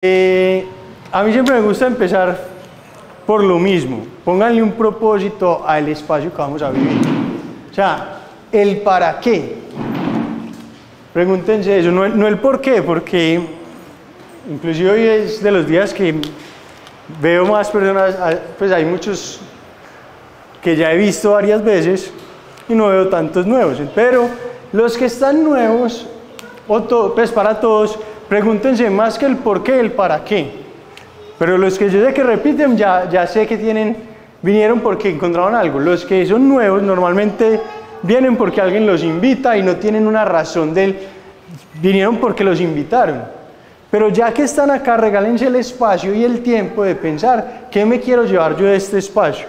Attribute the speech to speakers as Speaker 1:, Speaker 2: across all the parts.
Speaker 1: A mí siempre me gusta empezar por lo mismo. Pónganle un propósito al espacio que vamos a vivir. O sea, el para qué. Pregúntense eso, no el por qué, porque inclusive hoy es de los días que veo más personas, pues hay muchos que ya he visto varias veces y no veo tantos nuevos, pero los que están nuevos, pues para todos, pregúntense más que el por qué, el para qué. Pero los que yo sé que repiten, ya sé que vinieron porque encontraron algo. Los que son nuevos normalmente vienen porque alguien los invita y no tienen una razón vinieron porque los invitaron. Pero ya que están acá, regálense el espacio y el tiempo de pensar qué me quiero llevar yo de este espacio.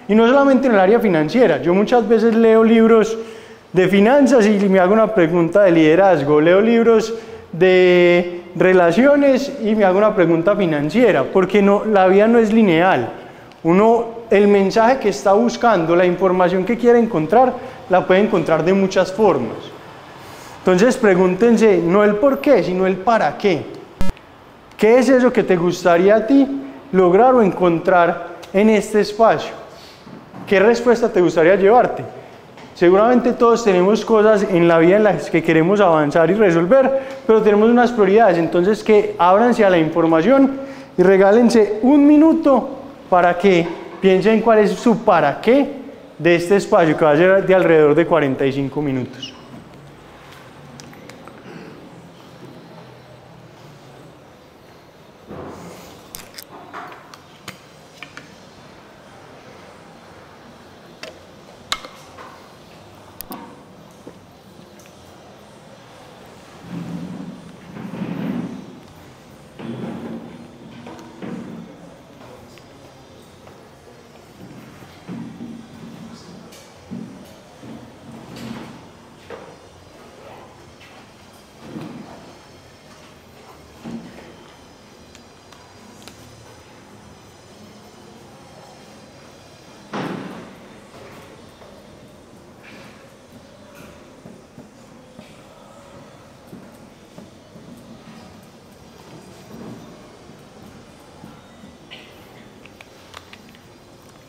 Speaker 1: Y no solamente en el área financiera. Yo muchas veces leo libros de finanzas y me hago una pregunta de liderazgo. Leo libros de relaciones y me hago una pregunta financiera, porque la vida no es lineal. El mensaje que está buscando, la información que quiere encontrar, la puede encontrar de muchas formas. Entonces pregúntense no el por qué, sino el para qué. ¿Qué es eso que te gustaría a ti lograr o encontrar en este espacio? ¿Qué respuesta te gustaría llevarte? Seguramente todos tenemos cosas en la vida en las que queremos avanzar y resolver, pero tenemos unas prioridades. Entonces que ábranse a la información y regálense un minuto para que piensen cuál es su para qué de este espacio, que va a ser de alrededor de 45 minutos.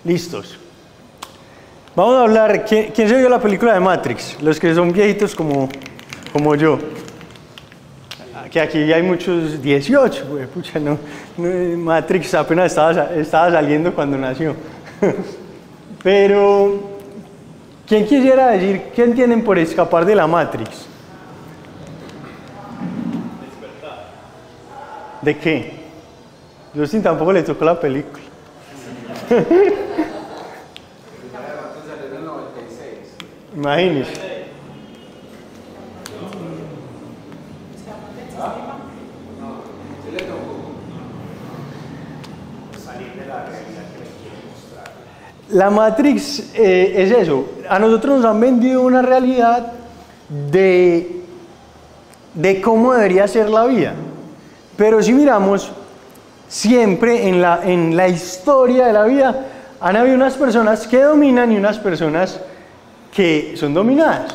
Speaker 1: Listos. Vamos a hablar, ¿quién se vio la película de Matrix? Los que son viejitos como yo. Que aquí hay muchos 18, güey, pucha, no, Matrix apenas estaba saliendo cuando nació. Pero, ¿quién quisiera decir qué entienden por escapar de la Matrix? Despertar. ¿De qué? Justin tampoco le tocó la película. Imagínese. La Matrix es eso. A nosotros nos han vendido una realidad de cómo debería ser la vida. Pero si miramos, siempre en la historia de la vida han habido unas personas que dominan y unas personas que son dominadas.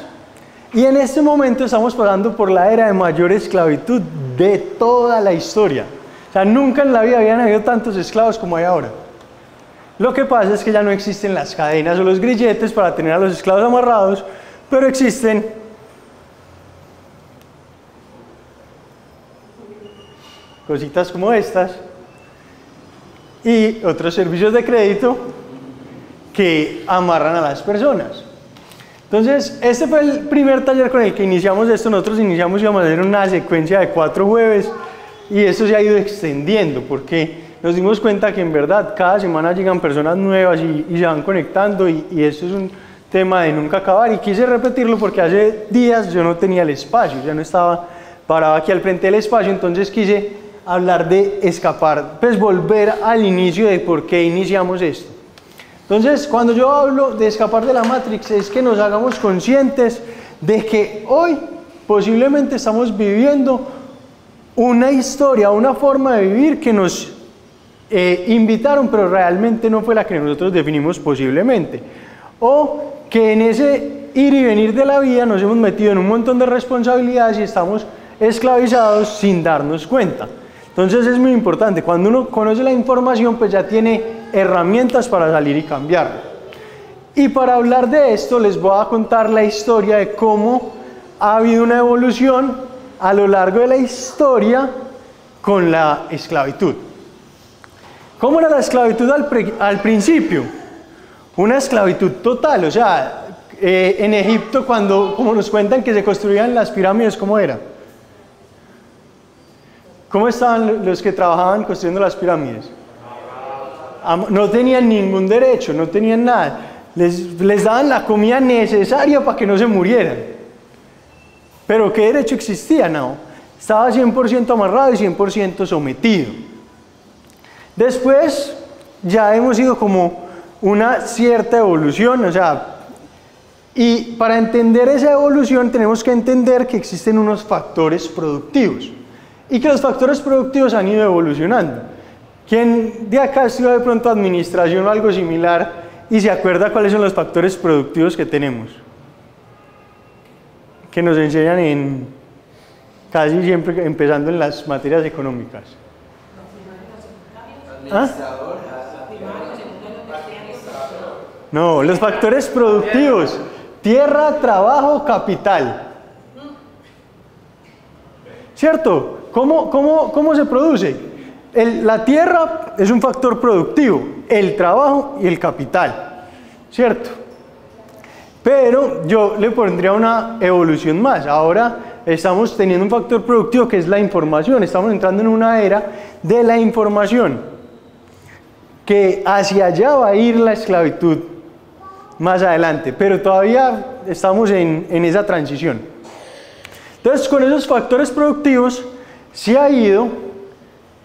Speaker 1: Y en este momento estamos pasando por la era de mayor esclavitud de toda la historia. O sea, nunca en la vida habían habido tantos esclavos como hay ahora. Lo que pasa es que ya no existen las cadenas o los grilletes para tener a los esclavos amarrados, pero existen cositas como estas y otros servicios de crédito que amarran a las personas. Entonces, este fue el primer taller con el que iniciamos esto. Nosotros íbamos a hacer una secuencia de 4 jueves y esto se ha ido extendiendo porque nos dimos cuenta que en verdad cada semana llegan personas nuevas y se van conectando y esto es un tema de nunca acabar. Y quise repetirlo porque hace días yo no tenía el espacio, ya no estaba parado aquí al frente del espacio, entonces quise hablar de escapar, pues volver al inicio de por qué iniciamos esto. Entonces, cuando yo hablo de escapar de la Matrix, es que nos hagamos conscientes de que hoy posiblemente estamos viviendo una historia, una forma de vivir que nos invitaron, pero realmente no fue la que nosotros definimos posiblemente. O que en ese ir y venir de la vida nos hemos metido en un montón de responsabilidades y estamos esclavizados sin darnos cuenta. Entonces es muy importante, cuando uno conoce la información, pues ya tiene herramientas para salir y cambiarla. Y para hablar de esto, les voy a contar la historia de cómo ha habido una evolución a lo largo de la historia con la esclavitud. ¿Cómo era la esclavitud al principio? Una esclavitud total, o sea, en Egipto, como nos cuentan que se construían las pirámides, ¿cómo era? ¿Cómo estaban los que trabajaban construyendo las pirámides? No tenían ningún derecho, no tenían nada. Les daban la comida necesaria para que no se murieran. Pero ¿qué derecho existía? No. Estaba 100% amarrado y 100% sometido. Después ya hemos ido como una cierta evolución, o sea, y para entender esa evolución tenemos que entender que existen unos factores productivos y que los factores productivos han ido evolucionando. ¿Quién de acá estudió de pronto administración o algo similar y se acuerda cuáles son los factores productivos que tenemos? Que nos enseñan en casi siempre empezando en las materias económicas. ¿Ah? No, los factores productivos: tierra, trabajo, capital. ¿Cierto? ¿Cómo se produce? La tierra es un factor productivo, el trabajo y el capital, ¿cierto? Pero yo le pondría una evolución más. Ahora estamos teniendo un factor productivo que es la información. Estamos entrando en una era de la información, que hacia allá va a ir la esclavitud más adelante, pero todavía estamos en esa transición. Entonces, con esos factores productivos se ha ido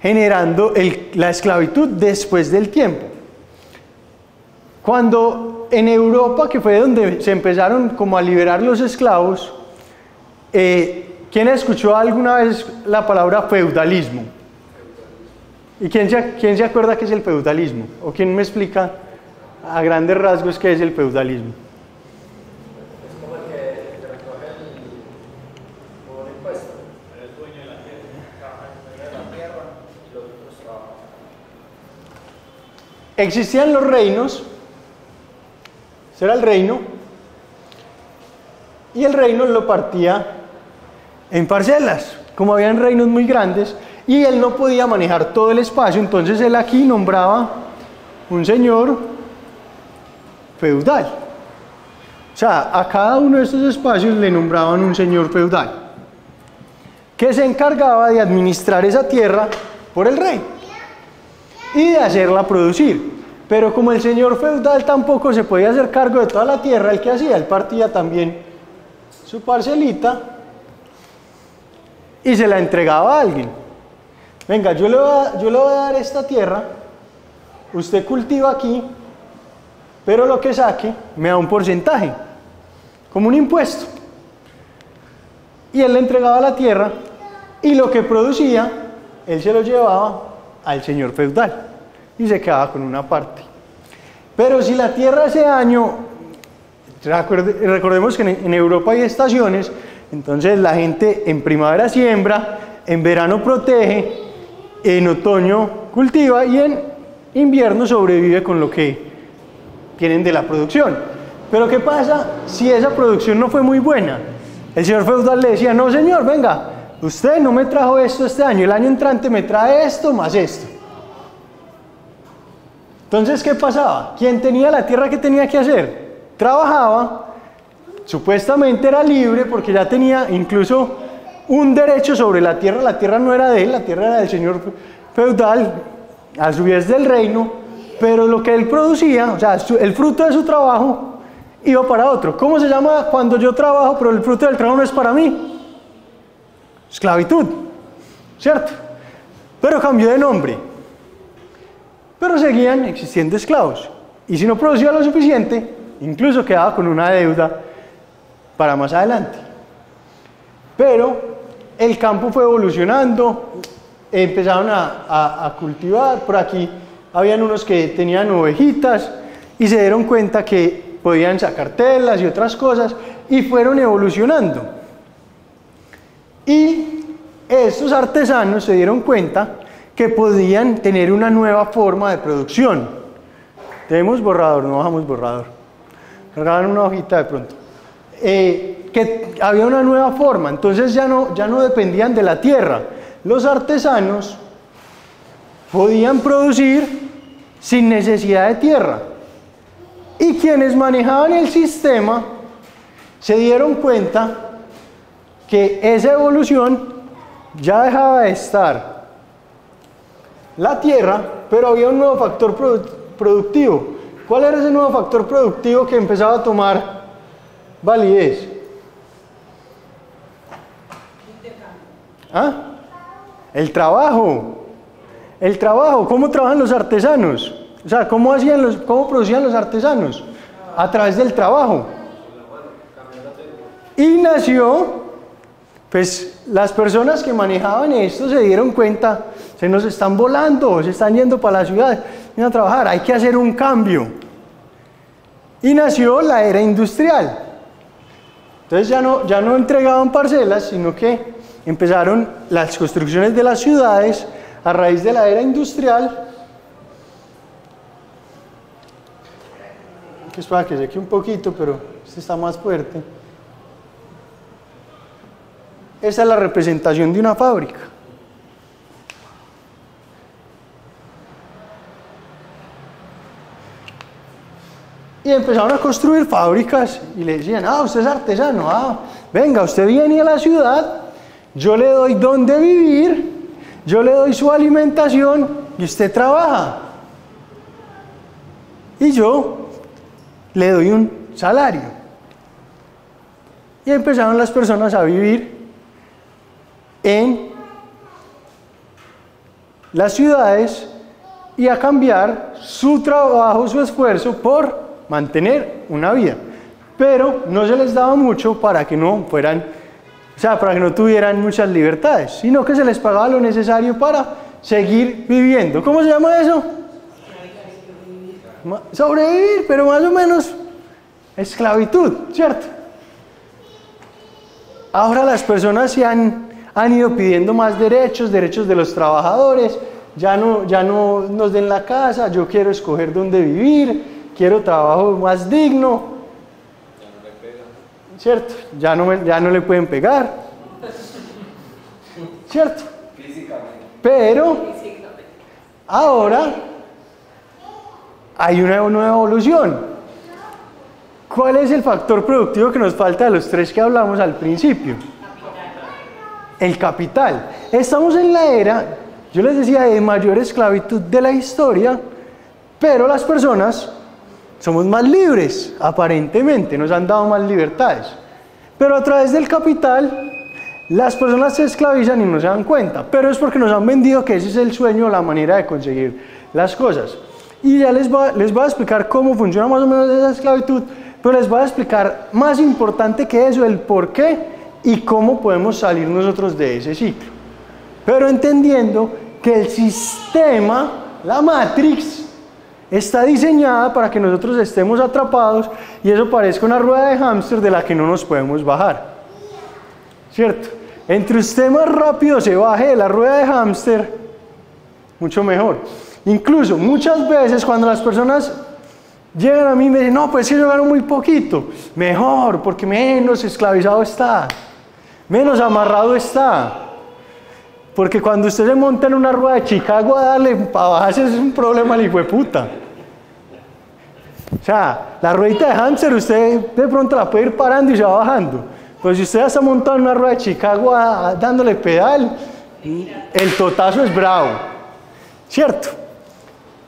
Speaker 1: generando la esclavitud después del tiempo. Cuando en Europa, que fue donde se empezaron como a liberar los esclavos, ¿quién escuchó alguna vez la palabra feudalismo? ¿Y quién se acuerda qué es el feudalismo? ¿O quién me explica a grandes rasgos qué es el feudalismo?
Speaker 2: Es como el que recoge un impuesto. El dueño de la tierra, trabaja en el dueño de la tierra y los otros trabajan.
Speaker 1: Existían los reinos, ese era el reino, y el reino lo partía en parcelas. Como habían reinos muy grandes y él no podía manejar todo el espacio, entonces él aquí nombraba un señor feudal. O sea, a cada uno de estos espacios le nombraban un señor feudal que se encargaba de administrar esa tierra por el rey y de hacerla producir. Pero como el señor feudal tampoco se podía hacer cargo de toda la tierra, ¿el que hacía? Él partía también su parcelita y se la entregaba a alguien. Venga, yo le voy a dar esta tierra, usted cultiva aquí, pero lo que saque me da un porcentaje, como un impuesto. Y él le entregaba la tierra y lo que producía, él se lo llevaba al señor feudal y se quedaba con una parte. Pero si la tierra ese año, recordemos que en Europa hay estaciones, entonces la gente en primavera siembra, en verano protege, en otoño cultiva y en invierno sobrevive con lo que tienen de la producción. Pero ¿qué pasa si esa producción no fue muy buena? El señor feudal le decía: no señor, venga, usted no me trajo esto este año, el año entrante me trae esto más esto. Entonces, ¿qué pasaba? Quien tenía la tierra, ¿qué tenía que hacer? Trabajaba, supuestamente era libre porque ya tenía incluso un derecho sobre la tierra no era de él, la tierra era del señor feudal, a su vez del reino, pero lo que él producía, o sea, el fruto de su trabajo, iba para otro. ¿Cómo se llama cuando yo trabajo, pero el fruto del trabajo no es para mí? Esclavitud, ¿cierto? Pero cambió de nombre. Pero seguían existiendo esclavos. Y si no producía lo suficiente, incluso quedaba con una deuda para más adelante. Pero el campo fue evolucionando, empezaron a cultivar. Por aquí habían unos que tenían ovejitas y se dieron cuenta que podían sacar telas y otras cosas y fueron evolucionando. Y estos artesanos se dieron cuenta que podían tener una nueva forma de producción. Tenemos borrador, no bajamos borrador. Regalan una hojita de pronto. Que había una nueva forma, entonces ya no dependían de la tierra. Los artesanos podían producir sin necesidad de tierra. Y quienes manejaban el sistema se dieron cuenta que esa evolución ya dejaba de estar la tierra, pero había un nuevo factor productivo. ¿Cuál era ese nuevo factor productivo que empezaba a tomar validez? ¿Ah? El trabajo. El trabajo. ¿Cómo trabajan los artesanos? O sea, ¿cómo producían los artesanos? A través del trabajo. Y nació, pues las personas que manejaban esto se dieron cuenta, se nos están volando, se están yendo para la ciudad, vienen a trabajar, hay que hacer un cambio. Y nació la era industrial. Entonces ya no entregaban parcelas, sino que empezaron las construcciones de las ciudades a raíz de la era industrial. Que es para que seque un poquito, pero este está más fuerte. Esa es la representación de una fábrica. Y empezaron a construir fábricas y le decían, usted es artesano, venga, usted viene a la ciudad, yo le doy donde vivir, yo le doy su alimentación y usted trabaja. Y yo le doy un salario. Y empezaron las personas a vivir en las ciudades y a cambiar su trabajo, su esfuerzo por mantener una vida, pero no se les daba mucho para que no fueran, para que no tuvieran muchas libertades, sino que se les pagaba lo necesario para seguir viviendo. ¿Cómo se llama eso? Sobrevivir, pero más o menos esclavitud, ¿cierto? Ahora las personas se han ido pidiendo más derechos de los trabajadores, ya no nos den la casa, yo quiero escoger dónde vivir, quiero trabajo más digno, ¿cierto? Ya no le pueden pegar, ¿cierto? Pero ahora hay una nueva evolución. ¿Cuál es el factor productivo que nos falta de los tres que hablamos al principio? El capital. Estamos en la era, yo les decía, de mayor esclavitud de la historia, pero las personas somos más libres, aparentemente, nos han dado más libertades. Pero a través del capital, las personas se esclavizan y no se dan cuenta. Pero es porque nos han vendido que ese es el sueño, la manera de conseguir las cosas. Y ya les voy a explicar cómo funciona más o menos esa esclavitud, pero les voy a explicar más importante que eso, el por qué y cómo podemos salir nosotros de ese ciclo. Pero entendiendo que el sistema, la Matrix, está diseñada para que nosotros estemos atrapados y eso parezca una rueda de hámster de la que no nos podemos bajar, ¿cierto? Entre usted más rápido se baje de la rueda de hámster, mucho mejor. Incluso muchas veces cuando las personas llegan a mí y me dicen, no, pues si yo gano muy poquito, mejor, porque menos esclavizado está, menos amarrado está. Porque cuando usted se monta en una rueda de Chicago a darle para bajarse es un problema el hijo de puta. O sea, la ruedita de hámster usted de pronto la puede ir parando y se va bajando. Pero si usted ya está montado en una rueda de Chicago dándole pedal, el totazo es bravo, ¿cierto?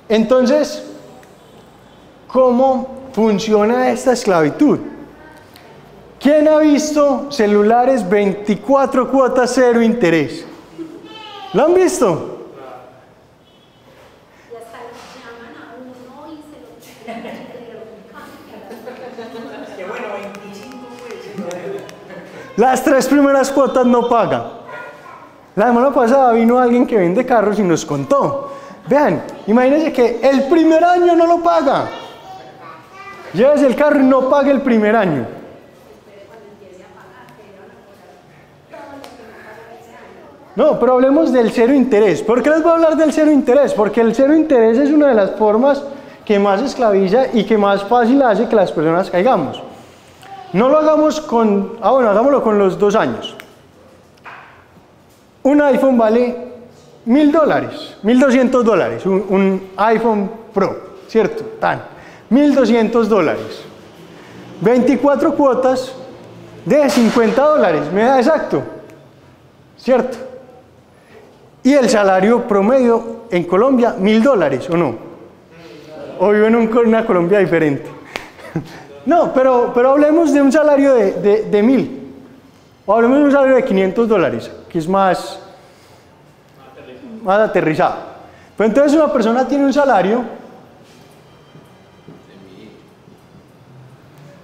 Speaker 1: Entonces, ¿cómo funciona esta esclavitud? ¿Quién ha visto celulares 24 cuotas cero interés? ¿Lo han visto?
Speaker 3: Y hasta llaman a uno y se lo
Speaker 2: Que bueno, 25 pues.
Speaker 1: Las 3 primeras cuotas no pagan. La semana pasada vino alguien que vende carros y nos contó. Vean, imagínense que el primer año no lo paga. Llévese el carro y no pague el primer año. No, pero hablemos del cero interés. ¿Por qué les voy a hablar del cero interés? Porque el cero interés es una de las formas que más esclaviza y que más fácil hace que las personas caigamos. No lo hagamos con... bueno, hagámoslo con los 2 años. Un iPhone vale $1.000, $1.200, un iPhone Pro, ¿cierto? Tan, $1.200. 24 cuotas de $50, me da exacto, ¿cierto? Y el salario promedio en Colombia, $1.000, ¿o no? O vivo en una Colombia diferente. No, pero hablemos de un salario de 1.000. O hablemos de un salario de $500, que es más aterrizado. Pues entonces una persona tiene un salario.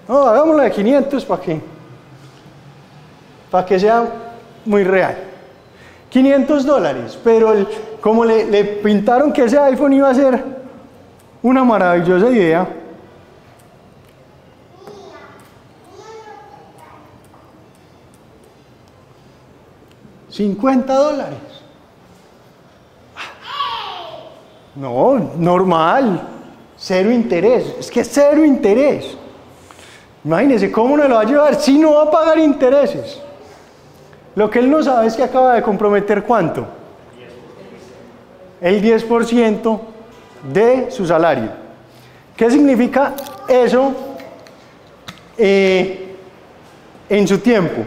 Speaker 1: No, hagámoslo de 500 para que sea muy real. $500, pero como le pintaron que ese iPhone iba a ser una maravillosa idea, $50. No, normal, cero interés, es que cero interés. Imagínense cómo no lo va a llevar si no va a pagar intereses. Lo que él no sabe es que acaba de comprometer ¿cuánto? El 10% de su salario. ¿Qué significa eso en su tiempo?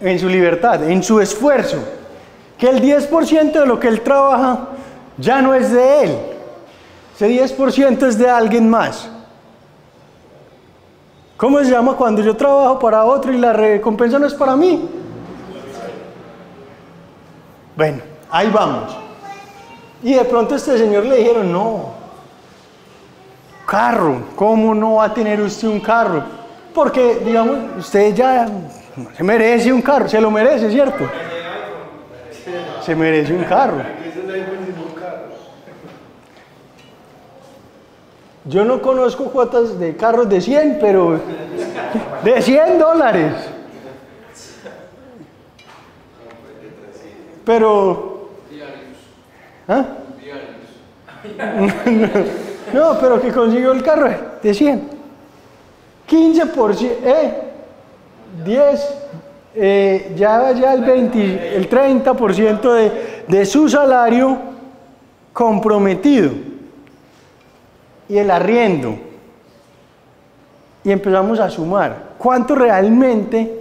Speaker 1: En su libertad, en su esfuerzo. Que el 10% de lo que él trabaja ya no es de él. Ese 10% es de alguien más. ¿Cómo se llama cuando yo trabajo para otro y la recompensa no es para mí? Bueno, ahí vamos. Y de pronto a este señor le dijeron, no, carro, ¿cómo no va a tener usted un carro? Porque, digamos, usted ya se merece un carro, se lo merece, ¿cierto? Se merece un carro. Yo no conozco cuotas de carros de 100, pero de $100. Pero... ¿ah? No, pero que consiguió el carro de 100. 15%, 10, ya el 30% de su salario comprometido. Y el arriendo. Y empezamos a sumar. ¿Cuánto realmente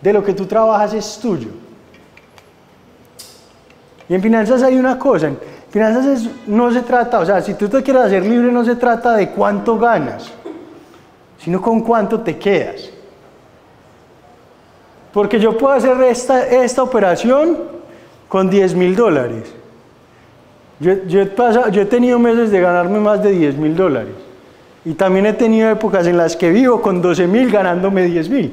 Speaker 1: de lo que tú trabajas es tuyo? Y en finanzas hay una cosa. En finanzas no se trata, o sea, si tú te quieres hacer libre, no se trata de cuánto ganas, sino con cuánto te quedas. Porque yo puedo hacer esta operación con $10.000. Yo he tenido meses de ganarme más de $10.000. Y también he tenido épocas en las que vivo con 12.000 ganándome 10.000.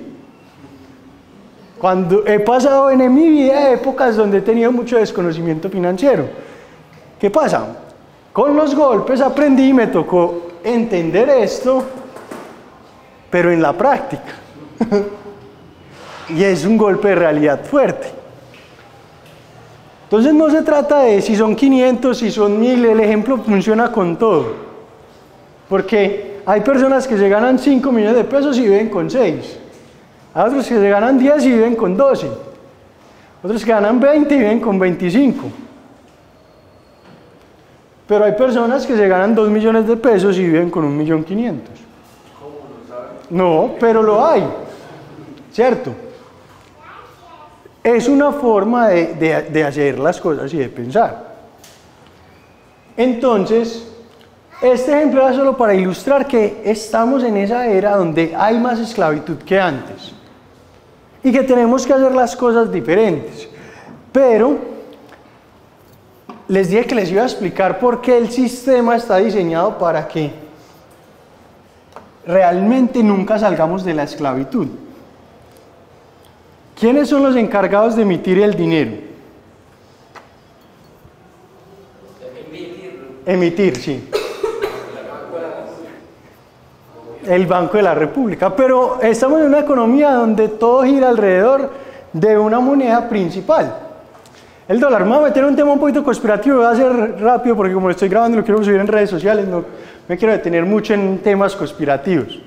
Speaker 1: Cuando he pasado en mi vida épocas donde he tenido mucho desconocimiento financiero. ¿Qué pasa? Con los golpes aprendí y me tocó entender esto, pero en la práctica. Y es un golpe de realidad fuerte. Entonces no se trata de si son 500, si son 1.000, el ejemplo funciona con todo. Porque hay personas que se ganan 5 millones de pesos y viven con 6. Hay otros que se ganan 10 y viven con 12. Otros que ganan 20 y viven con 25. Pero hay personas que se ganan 2 millones de pesos y viven con 1.500.000.
Speaker 2: ¿Cómo lo saben?
Speaker 1: No, pero lo hay, ¿cierto? Es una forma de hacer las cosas y de pensar. Entonces, este ejemplo era solo para ilustrar que estamos en esa era donde hay más esclavitud que antes y que tenemos que hacer las cosas diferentes. Pero les dije que les iba a explicar por qué el sistema está diseñado para que realmente nunca salgamos de la esclavitud. ¿Quiénes son los encargados de emitir el dinero? Emitir, sí. el Banco de la República. Pero estamos en una economía donde todo gira alrededor de una moneda principal. El dólar. Me voy a meter en un tema un poquito conspirativo, voy a hacer rápido porque como lo estoy grabando y lo quiero subir en redes sociales, no me quiero detener mucho en temas conspirativos.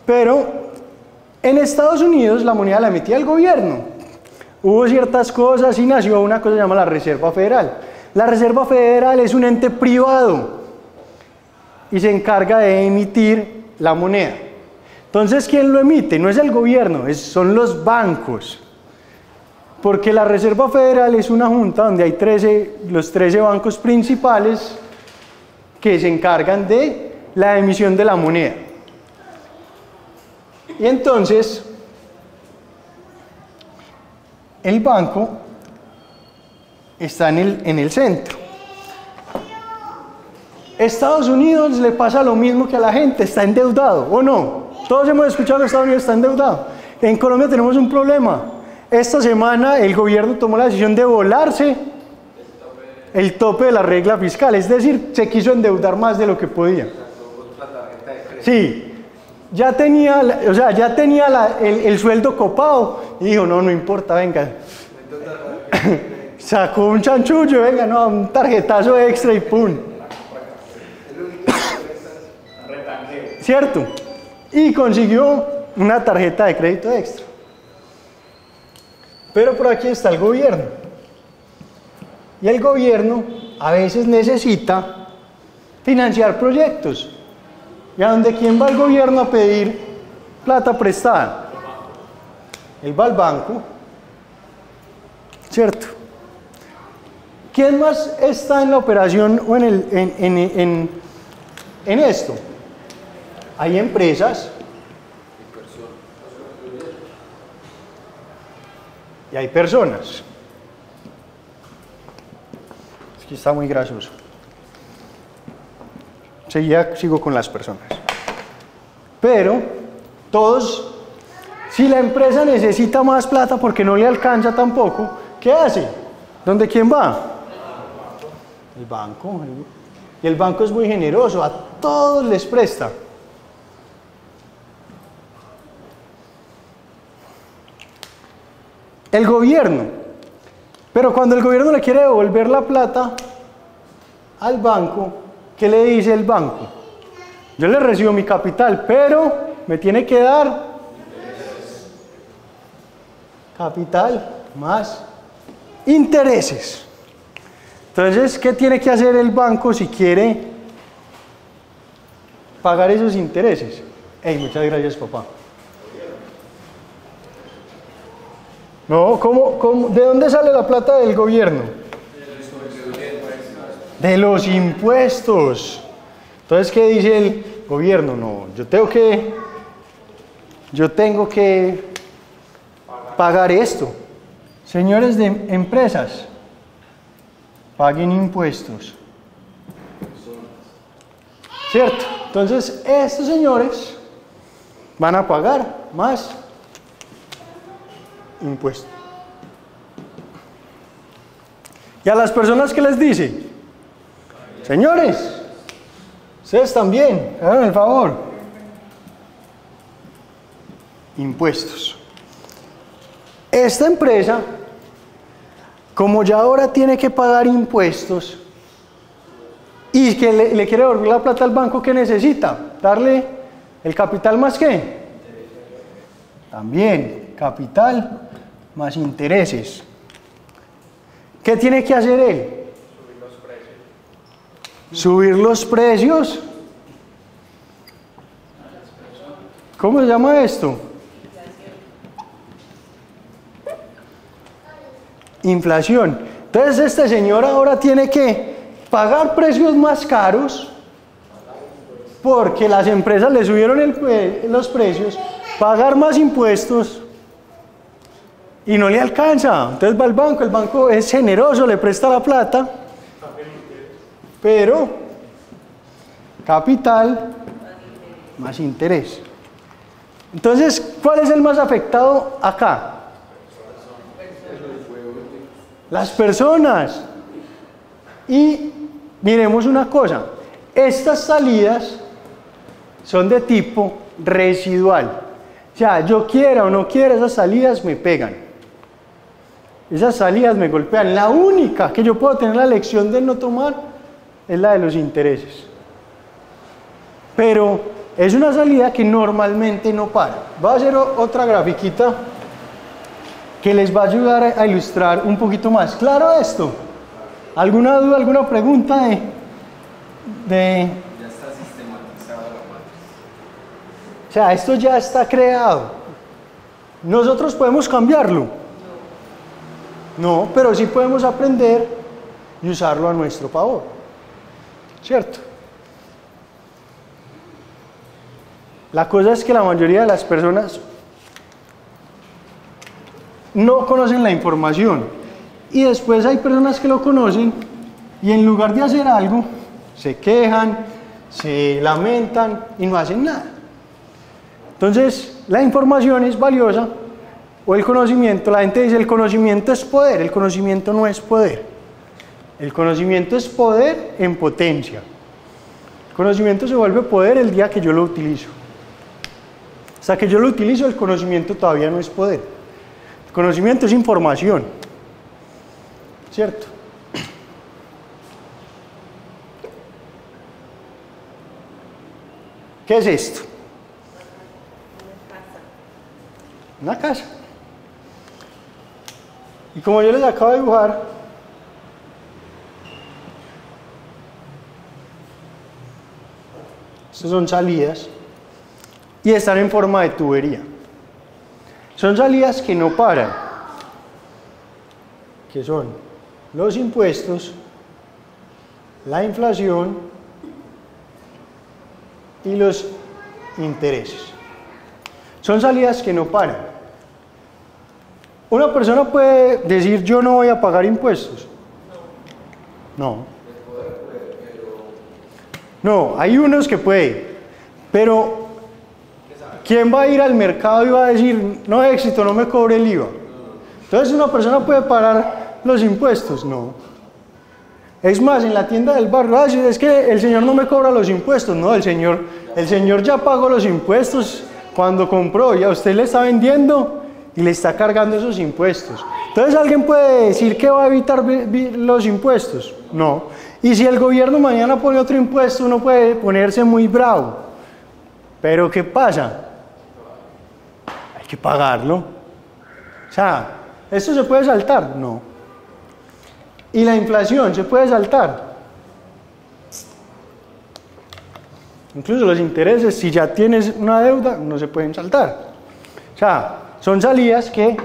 Speaker 1: Pero en Estados Unidos la moneda la emitía el gobierno. Hubo ciertas cosas y nació una cosa que se llama la Reserva Federal. La Reserva Federal es un ente privado y se encarga de emitir la moneda. Entonces, ¿quién lo emite? No es el gobierno, son los bancos. Porque la Reserva Federal es una junta donde hay los 13 bancos principales que se encargan de la emisión de la moneda. Y entonces, el banco está en el centro. Estados Unidos le pasa lo mismo que a la gente, está endeudado, ¿o no? Todos hemos escuchado que Estados Unidos está endeudado. En Colombia tenemos un problema. Esta semana el gobierno tomó la decisión de volarse el tope de la regla fiscal, es decir, se quiso endeudar más de lo que podía. Sí, ya tenía el sueldo copado y dijo, no importa, venga. Sacó un chanchullo, venga, no, un tarjetazo extra y pum. ¿Cierto? Y consiguió una tarjeta de crédito extra. Pero por aquí está el gobierno. Y el gobierno a veces necesita financiar proyectos. ¿Y a dónde quién va el gobierno a pedir plata prestada? Él va al banco. ¿Cierto? ¿Quién más está en la operación o en esto? Hay empresas y hay personas. Es que está muy gracioso. Sigo con las personas. Pero todos, si la empresa necesita más plata porque no le alcanza tampoco, ¿qué hace? ¿Dónde quién va? El banco. Y el banco es muy generoso, a todos les presta. El gobierno. Pero cuando el gobierno le quiere devolver la plata al banco, ¿qué le dice el banco? Yo le recibo mi capital, pero me tiene que dar capital más intereses. Entonces, ¿qué tiene que hacer el banco si quiere pagar esos intereses? Hey, muchas gracias, papá. No, ¿cómo? ¿De dónde sale la plata del gobierno? De los impuestos. Entonces, ¿qué dice el gobierno? No, yo tengo que pagar esto. Señores de empresas, paguen impuestos. ¿Cierto? Entonces, estos señores van a pagar más impuestos. Y a las personas que les dice, señores, ustedes también, hagan el favor. Impuestos. Esta empresa, como ya ahora tiene que pagar impuestos y que le quiere devolver la plata al banco, ¿qué necesita? Darle el capital más ¿qué? También capital más intereses. ¿Qué tiene que hacer él? Subir los precios. ¿Cómo se llama esto? Inflación. Entonces este señor ahora tiene que pagar precios más caros porque las empresas le subieron los precios, pagar más impuestos y no le alcanza. Entonces va al banco, el banco es generoso, le presta la plata, pero capital más interés. Entonces, ¿cuál es el más afectado acá? Las personas. Y miremos una cosa, estas salidas son de tipo residual. O sea, yo quiera o no quiera, esas salidas me pegan. Esas salidas me golpean. La única que yo puedo tener la elección de no tomar es la de los intereses. Pero es una salida que normalmente no para. Voy a hacer otra grafiquita que les va a ayudar a ilustrar un poquito más. ¿Claro esto? ¿Alguna duda, alguna pregunta de...
Speaker 2: Ya está sistematizado la matriz.
Speaker 1: O sea, esto ya está creado. ¿Nosotros podemos cambiarlo? No, pero sí podemos aprender y usarlo a nuestro favor. ¿Cierto? La cosa es que la mayoría de las personas no conocen la información y después hay personas que lo conocen y en lugar de hacer algo se quejan, se lamentan y no hacen nada. Entonces la información es valiosa o el conocimiento, la gente dice el conocimiento es poder, el conocimiento no es poder. El conocimiento es poder en potencia. El conocimiento se vuelve poder el día que yo lo utilizo. Hasta que yo lo utilizo, el conocimiento todavía no es poder. El conocimiento es información. ¿Cierto? ¿Qué es esto? Una casa. Y como yo les acabo de dibujar, estas son salidas y están en forma de tubería. Son salidas que no paran, que son los impuestos, la inflación y los intereses. Son salidas que no paran. Una persona puede decir yo no voy a pagar impuestos. No. No, hay unos que pueden, pero ¿quién va a ir al mercado y va a decir no éxito, no me cobre el IVA? Entonces una persona puede pagar los impuestos, no. Es más, en la tienda del barrio, es que el señor no me cobra los impuestos, no, el señor ya pagó los impuestos cuando compró y a usted le está vendiendo y le está cargando esos impuestos. Entonces alguien puede decir que va a evitar los impuestos, no. Y si el gobierno mañana pone otro impuesto, uno puede ponerse muy bravo. Pero ¿qué pasa? Hay que pagarlo. O sea, ¿esto se puede saltar? No. ¿Y la inflación se puede saltar? Incluso los intereses, si ya tienes una deuda, no se pueden saltar. O sea, son salidas que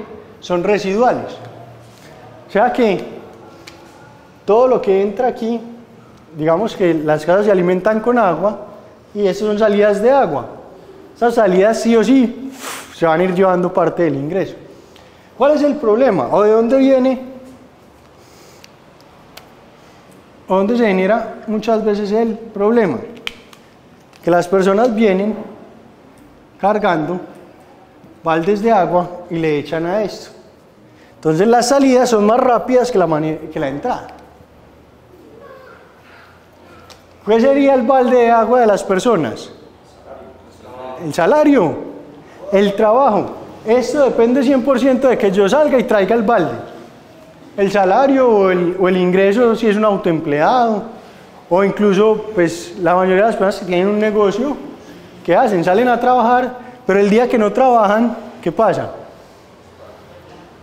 Speaker 1: son residuales. O sea que todo lo que entra aquí, digamos que las casas se alimentan con agua y estas son salidas de agua. Esas salidas sí o sí se van a ir llevando parte del ingreso. ¿Cuál es el problema? ¿O de dónde viene? ¿O dónde se genera muchas veces el problema? Que las personas vienen cargando baldes de agua y le echan a esto. Entonces las salidas son más rápidas que la entrada. ¿Qué sería el balde de agua de las personas? El salario, el trabajo. Esto depende 100% de que yo salga y traiga el balde. El salario o el ingreso si es un autoempleado o incluso pues la mayoría de las personas que tienen un negocio, ¿qué hacen? Salen a trabajar, pero el día que no trabajan, ¿qué pasa?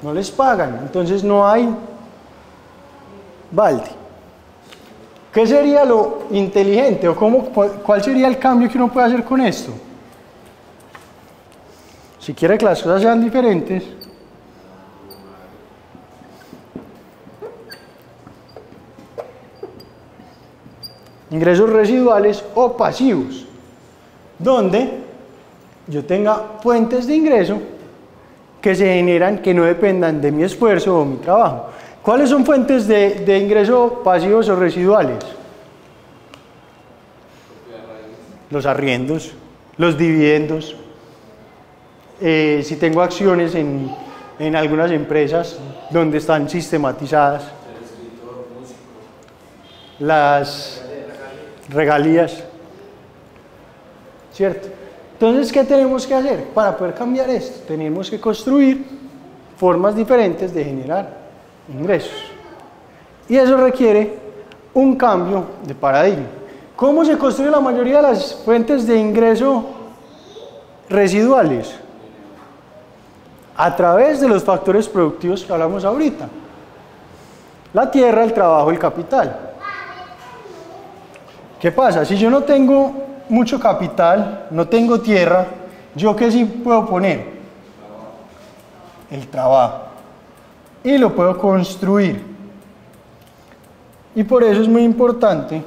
Speaker 1: No les pagan, entonces no hay balde. ¿Qué sería lo inteligente o cuál sería el cambio que uno puede hacer con esto? Si quiere que las cosas sean diferentes, ingresos residuales o pasivos, donde yo tenga fuentes de ingreso que se generan que no dependan de mi esfuerzo o mi trabajo. ¿Cuáles son fuentes de ingreso pasivos o residuales? Los arriendos, los dividendos, si tengo acciones en algunas empresas donde están sistematizadas, las regalías, ¿cierto? Entonces, ¿qué tenemos que hacer? Para poder cambiar esto, tenemos que construir formas diferentes de generar ingresos. Y eso requiere un cambio de paradigma. ¿Cómo se construye la mayoría de las fuentes de ingreso residuales? A través de los factores productivos que hablamos ahorita. La tierra, el trabajo, el capital. ¿Qué pasa? Si yo no tengo mucho capital, no tengo tierra, ¿yo qué sí puedo poner? El trabajo. Y lo puedo construir. Y por eso es muy importante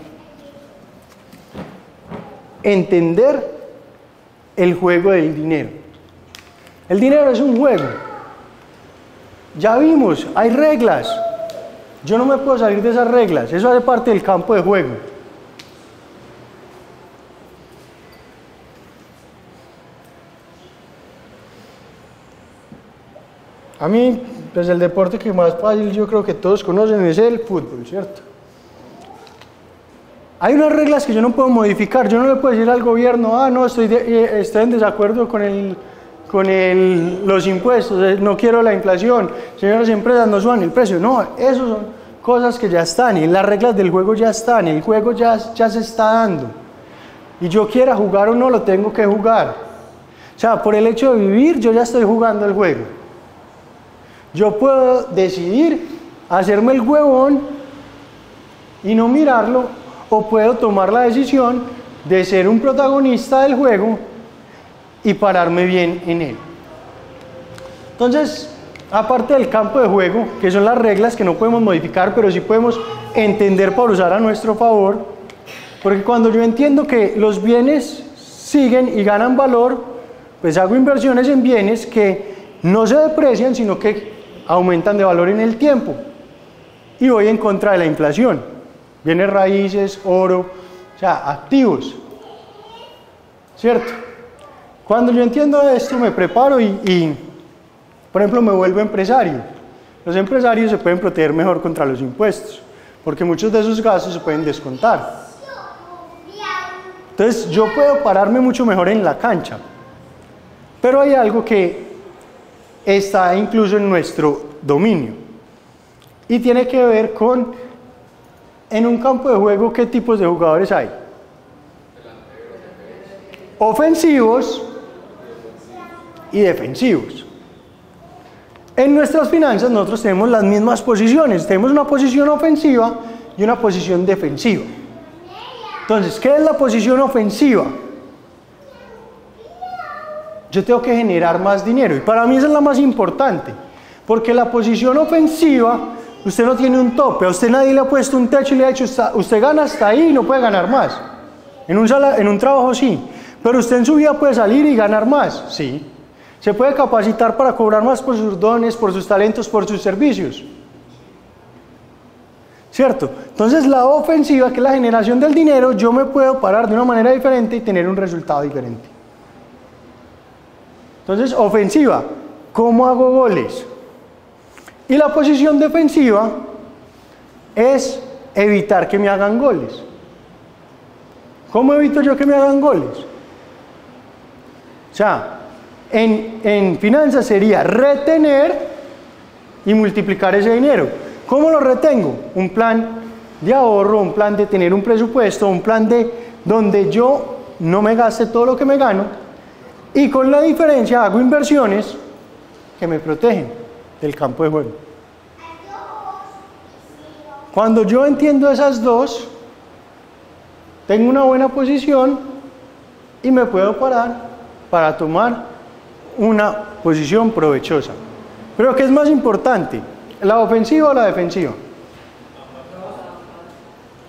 Speaker 1: entender el juego del dinero. El dinero es un juego. Ya vimos, hay reglas. Yo no me puedo salir de esas reglas. Eso hace parte del campo de juego. A mí, pues el deporte que más fácil yo creo que todos conocen es el fútbol, ¿cierto? Hay unas reglas que yo no puedo modificar. Yo no le puedo decir al gobierno, no, estoy en desacuerdo con los impuestos, no quiero la inflación, señoras empresas, no suban el precio. No, eso son cosas que ya están y las reglas del juego ya están, el juego ya se está dando. Y yo quiera jugar o no, lo tengo que jugar. O sea, por el hecho de vivir, yo ya estoy jugando el juego. Yo puedo decidir hacerme el huevón y no mirarlo, o puedo tomar la decisión de ser un protagonista del juego y pararme bien en él. Entonces, aparte del campo de juego, que son las reglas que no podemos modificar, pero sí podemos entender para usar a nuestro favor, porque cuando yo entiendo que los bienes siguen y ganan valor, pues hago inversiones en bienes que no se deprecian, sino que aumentan de valor en el tiempo. Y voy en contra de la inflación. Bienes raíces, oro, o sea, activos. ¿Cierto? Cuando yo entiendo esto, me preparo y, por ejemplo, me vuelvo empresario. Los empresarios se pueden proteger mejor contra los impuestos, porque muchos de esos gastos se pueden descontar. Entonces, yo puedo pararme mucho mejor en la cancha. Pero hay algo que está incluso en nuestro dominio y tiene que ver con, en un campo de juego, ¿qué tipos de jugadores hay? Ofensivos y defensivos. En nuestras finanzas nosotros tenemos las mismas posiciones, tenemos una posición ofensiva y una posición defensiva. Entonces, ¿qué es la posición ofensiva? Yo tengo que generar más dinero y para mí esa es la más importante, porque la posición ofensiva, usted no tiene un tope, a usted nadie le ha puesto un techo y le ha dicho, usted gana hasta ahí y no puede ganar más. En un trabajo sí, pero usted en su vida puede salir y ganar más, sí. Se puede capacitar para cobrar más por sus dones, por sus talentos, por sus servicios. ¿Cierto? Entonces la ofensiva, que es la generación del dinero, yo me puedo parar de una manera diferente y tener un resultado diferente. Entonces, ofensiva, ¿cómo hago goles? Y la posición defensiva es evitar que me hagan goles. ¿Cómo evito yo que me hagan goles? O sea, en finanzas sería retener y multiplicar ese dinero. ¿Cómo lo retengo? Un plan de ahorro, un plan de tener un presupuesto, un plan de donde yo no me gaste todo lo que me gano. Y con la diferencia hago inversiones que me protegen del campo de juego. Cuando yo entiendo esas dos, tengo una buena posición y me puedo parar para tomar una posición provechosa. Pero ¿qué es más importante? ¿La ofensiva o la defensiva?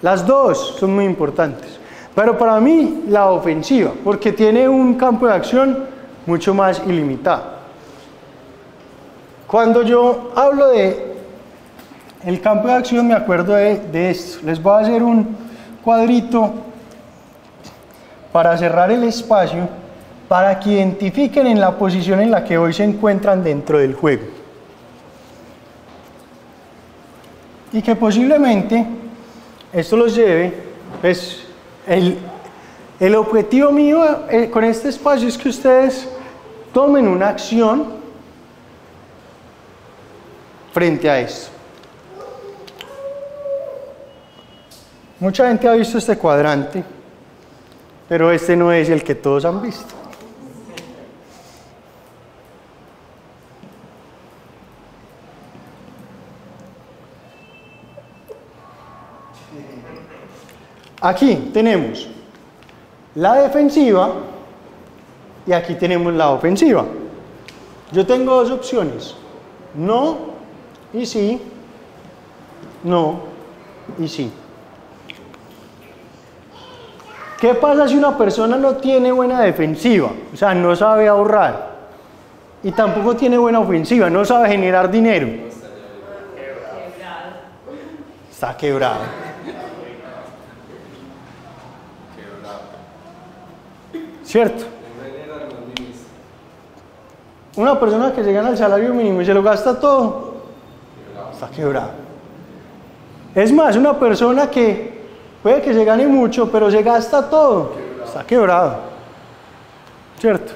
Speaker 1: Las dos son muy importantes. Pero para mí la ofensiva, porque tiene un campo de acción mucho más ilimitado. Cuando yo hablo de el campo de acción, me acuerdo de esto. Les voy a hacer un cuadrito para cerrar el espacio, para que identifiquen en la posición en la que hoy se encuentran dentro del juego. Y que posiblemente esto los lleve, pues, El objetivo mío con este espacio es que ustedes tomen una acción frente a esto. Mucha gente ha visto este cuadrante, pero este no es el que todos han visto. Aquí tenemos la defensiva y aquí tenemos la ofensiva. Yo tengo dos opciones, no y sí, no y sí. ¿Qué pasa si una persona no tiene buena defensiva? O sea, no sabe ahorrar y tampoco tiene buena ofensiva, no sabe generar dinero. Está quebrado. ¿Cierto? Una persona que se gana el salario mínimo y se lo gasta todo, está quebrado. Es más, una persona que puede que se gane mucho, pero se gasta todo, está quebrado. ¿Cierto?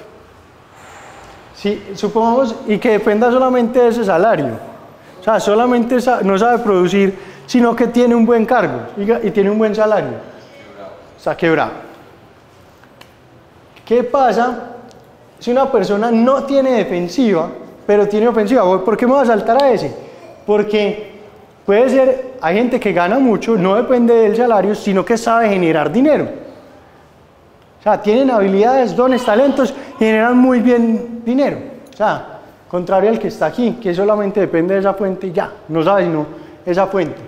Speaker 1: Si supongamos, y que dependa solamente de ese salario, o sea, solamente no sabe producir, sino que tiene un buen cargo y tiene un buen salario, está quebrado. ¿Qué pasa si una persona no tiene defensiva, pero tiene ofensiva? ¿Por qué me voy a saltar a ese? Porque puede ser, hay gente que gana mucho, no depende del salario, sino que sabe generar dinero. O sea, tienen habilidades, dones, talentos, y generan muy bien dinero. O sea, contrario al que está aquí, que solamente depende de esa fuente y ya, no sabe sino esa fuente.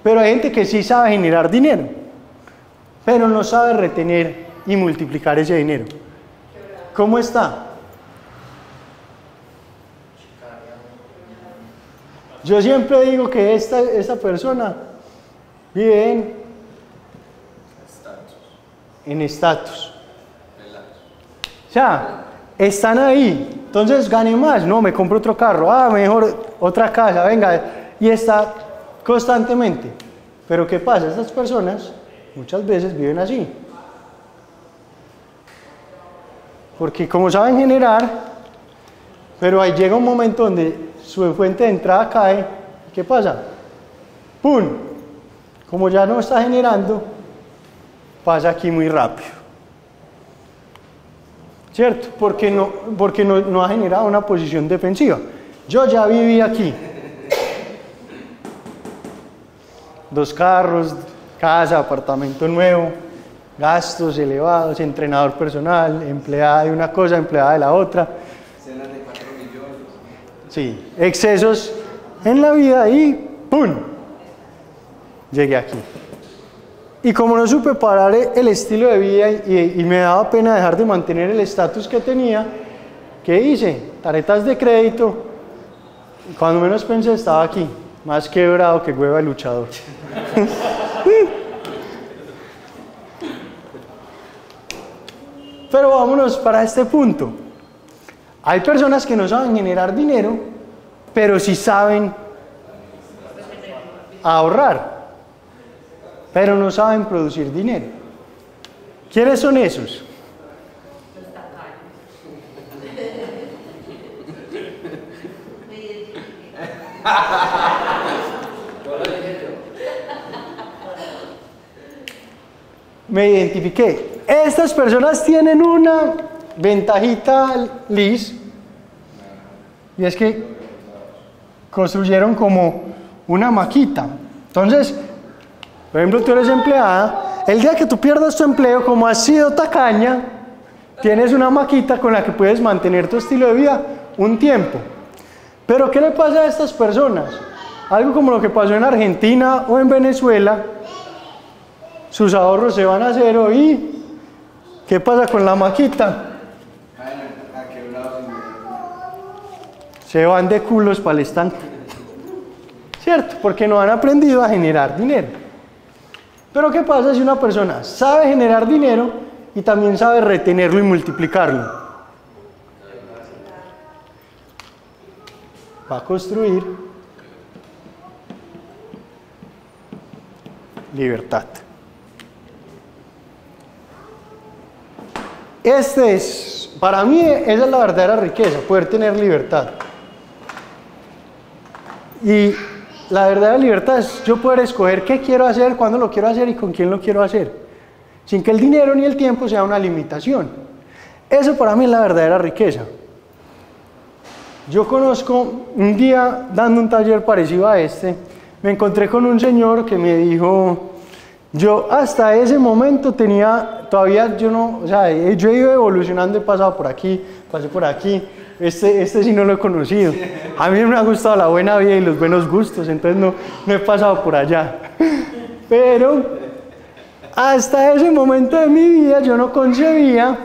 Speaker 1: Pero hay gente que sí sabe generar dinero, pero no sabe retener y multiplicar ese dinero. ¿Cómo está? Yo siempre digo que esta persona vive en estatus. O sea, están ahí. Entonces gane más, no, me compro otro carro, mejor otra casa, venga, y está constantemente. Pero ¿qué pasa? Estas personas muchas veces viven así. Porque como saben generar, pero ahí llega un momento donde su fuente de entrada cae, ¿qué pasa? ¡Pum! Como ya no está generando, pasa aquí muy rápido. ¿Cierto? Porque no ha generado una posición defensiva. Yo ya viví aquí. 2 carros, casa, apartamento nuevo, gastos elevados, entrenador personal, empleada de una cosa, empleada de la otra.
Speaker 2: Cenas de 4 millones.
Speaker 1: Sí, excesos en la vida y ¡pum! Llegué aquí. Y como no supe parar el estilo de vida y me daba pena dejar de mantener el estatus que tenía, ¿qué hice? Tarjetas de crédito. Y cuando menos pensé estaba aquí, más quebrado que hueva de luchador. Pero vámonos para este punto. Hay personas que no saben generar dinero, pero sí saben ahorrar, pero no saben producir dinero. ¿Quiénes son esos? Me identifiqué. Estas personas tienen una ventajita, Liz, y es que construyeron como una maquita. Entonces, por ejemplo, tú eres empleada, el día que tú pierdas tu empleo, como has sido tacaña, tienes una maquita con la que puedes mantener tu estilo de vida un tiempo. Pero ¿qué le pasa a estas personas? Algo como lo que pasó en Argentina o en Venezuela. Sus ahorros se van a cero y ¿qué pasa con la maquita? Se van de culos para el estante. ¿Cierto? Porque no han aprendido a generar dinero. Pero ¿qué pasa si una persona sabe generar dinero y también sabe retenerlo y multiplicarlo? Va a construir libertad. para mí, esa es la verdadera riqueza, poder tener libertad. Y la verdadera libertad es yo poder escoger qué quiero hacer, cuándo lo quiero hacer y con quién lo quiero hacer, sin que el dinero ni el tiempo sea una limitación. Eso para mí es la verdadera riqueza. Yo conozco, un día dando un taller parecido a este, me encontré con un señor que me dijo, yo hasta ese momento todavía yo no, o sea, yo he ido evolucionando, he pasado por aquí, pasé por aquí, este sí no lo he conocido. A mí me ha gustado la buena vida y los buenos gustos, entonces no he pasado por allá. Pero hasta ese momento de mi vida yo no concebía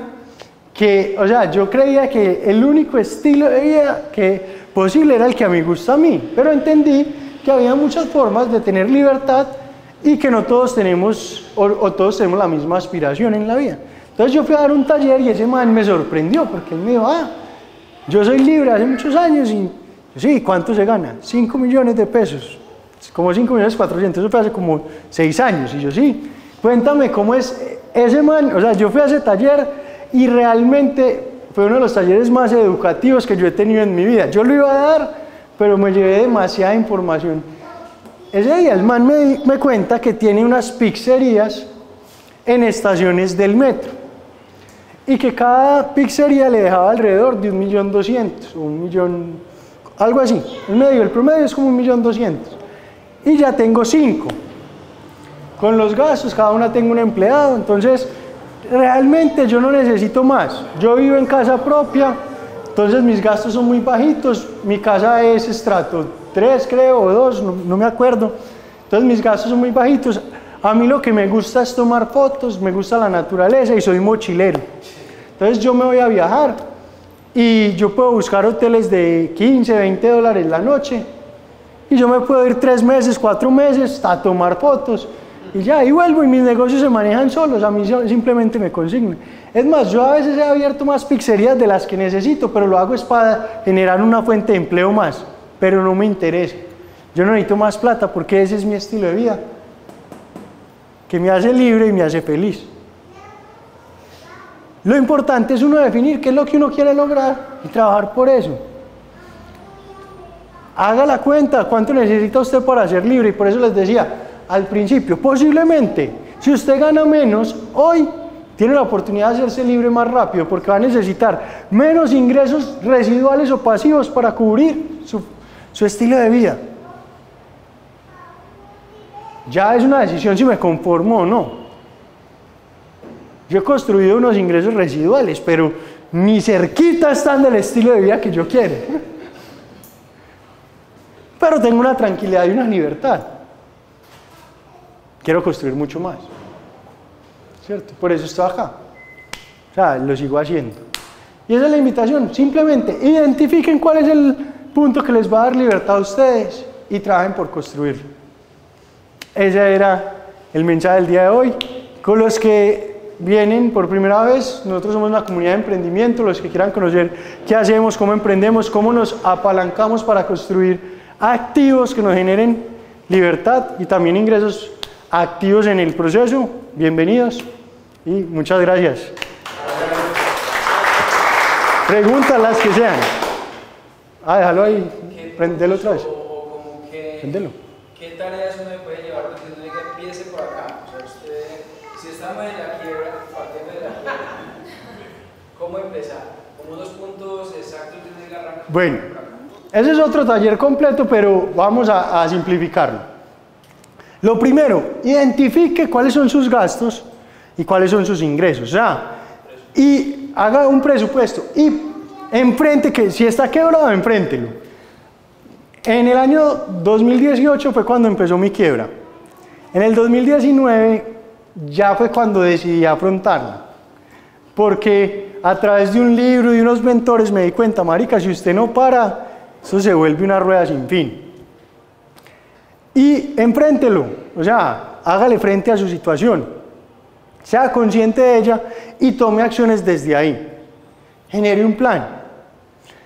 Speaker 1: que, o sea, yo creía que el único estilo de vida que posible era el que a mí gusta a mí, pero entendí que había muchas formas de tener libertad y que no todos tenemos, o todos tenemos la misma aspiración en la vida. Entonces yo fui a dar un taller y ese man me sorprendió, porque él me dijo, yo soy libre hace muchos años y yo, sí, ¿cuánto se gana? 5 millones de pesos, como 5.400.000, eso fue hace como 6 años, y yo, sí, cuéntame cómo es ese man. O sea, yo fui a ese taller y realmente fue uno de los talleres más educativos que yo he tenido en mi vida. Yo lo iba a dar, pero me llevé demasiada información. Ese día el man me cuenta que tiene unas pizzerías en estaciones del metro y que cada pizzería le dejaba alrededor de 1.200.000 o 1.000.000, algo así. El promedio es como 1.200.000 y ya tengo 5. Con los gastos, cada una tengo un empleado, entonces realmente yo no necesito más. Yo vivo en casa propia, entonces mis gastos son muy bajitos. Mi casa es estrato 3, creo, o 2, no me acuerdo. Entonces mis gastos son muy bajitos. A mí lo que me gusta es tomar fotos, me gusta la naturaleza y soy mochilero. Entonces yo me voy a viajar y yo puedo buscar hoteles de 15, 20 dólares la noche y yo me puedo ir 3 meses, 4 meses a tomar fotos y ya, y vuelvo y mis negocios se manejan solos, a mí simplemente me consignan. Es más, yo a veces he abierto más pizzerías de las que necesito, pero lo hago es para generar una fuente de empleo más, pero no me interesa. Yo no necesito más plata porque ese es mi estilo de vida, que me hace libre y me hace feliz. Lo importante es uno definir qué es lo que uno quiere lograr y trabajar por eso. Haga la cuenta, cuánto necesita usted para ser libre, y por eso les decía al principio, posiblemente, si usted gana menos, hoy tiene la oportunidad de hacerse libre más rápido, porque va a necesitar menos ingresos residuales o pasivos para cubrir su estilo de vida. Ya es una decisión si me conformo o no. Yo he construido unos ingresos residuales, pero ni cerquita están del estilo de vida que yo quiero. Pero tengo una tranquilidad y una libertad. Quiero construir mucho más, ¿cierto? Por eso estoy acá. O sea, lo sigo haciendo. Y esa es la invitación. Simplemente identifiquen cuál es el punto que les va a dar libertad a ustedes y trabajen por construirlo. Ese era el mensaje del día de hoy. Con los que vienen por primera vez, nosotros somos una comunidad de emprendimiento. Los que quieran conocer qué hacemos, cómo emprendemos, cómo nos apalancamos para construir activos que nos generen libertad y también ingresos activos en el proceso, bienvenidos y muchas gracias. Preguntas las que sean. Déjalo ahí, prendelo otra vez. Prendelo.
Speaker 2: ¿Qué tareas uno puede llevar desde que empiece por acá? O sea, usted, si estamos en la quiebra, partiendo de la quiebra, ¿cómo empezar? Como 2 puntos exactos desde el arranque.
Speaker 1: Bueno, ese es otro taller completo, pero vamos a simplificarlo. Lo primero, identifique cuáles son sus gastos y cuáles son sus ingresos. O sea, y haga un presupuesto y enfrente, que si está quebrado, enfréntelo. En el año 2018 fue cuando empezó mi quiebra. En el 2019 ya fue cuando decidí afrontarla. Porque a través de un libro y unos mentores me di cuenta, marica, si usted no para, eso se vuelve una rueda sin fin. Y enfréntelo, o sea, hágale frente a su situación, sea consciente de ella y tome acciones desde ahí. Genere un plan.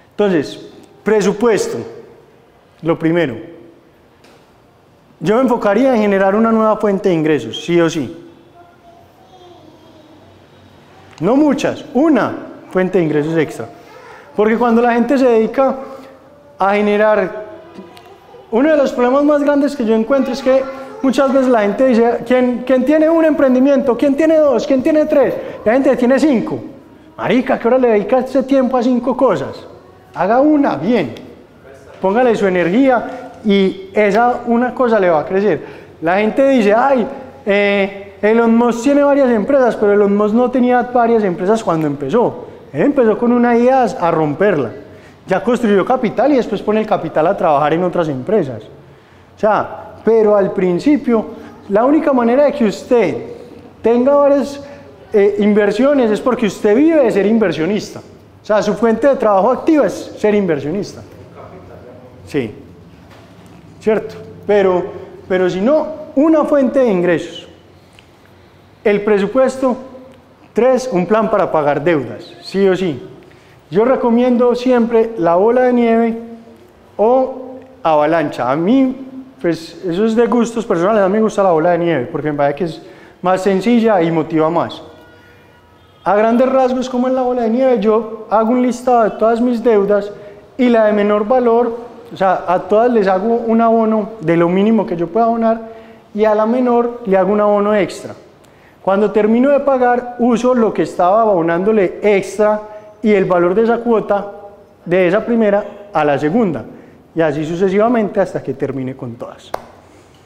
Speaker 1: Entonces, presupuesto, lo primero. Yo me enfocaría en generar una nueva fuente de ingresos, sí o sí. No muchas, una fuente de ingresos extra. Porque cuando la gente se dedica a generar, uno de los problemas más grandes que yo encuentro es que muchas veces la gente dice, ¿quién tiene un emprendimiento? ¿Quién tiene 2? ¿Quién tiene 3? La gente tiene 5. Marica, ¿qué hora le dedica ese tiempo a 5 cosas? Haga una bien, póngale su energía y esa una cosa le va a crecer. La gente dice, ay, Elon Musk tiene varias empresas, pero Elon Musk no tenía varias empresas cuando empezó. Él empezó con una idea a romperla. Ya construyó capital y después pone el capital a trabajar en otras empresas. O sea, pero al principio, la única manera de que usted tenga varias inversiones es porque usted vive de ser inversionista. O sea, su fuente de trabajo activa es ser inversionista. Sí, cierto. Pero si no, una fuente de ingresos. El presupuesto, 3, un plan para pagar deudas, sí o sí. Yo recomiendo siempre la bola de nieve o avalancha. A mí, pues eso es de gustos personales, a mí me gusta la bola de nieve porque me parece que es más sencilla y motiva más. A grandes rasgos, como en la bola de nieve, yo hago un listado de todas mis deudas y la de menor valor, o sea, a todas les hago un abono de lo mínimo que yo pueda abonar y a la menor le hago un abono extra. Cuando termino de pagar, uso lo que estaba abonándole extra y el valor de esa cuota, de esa primera a la segunda. Y así sucesivamente hasta que termine con todas.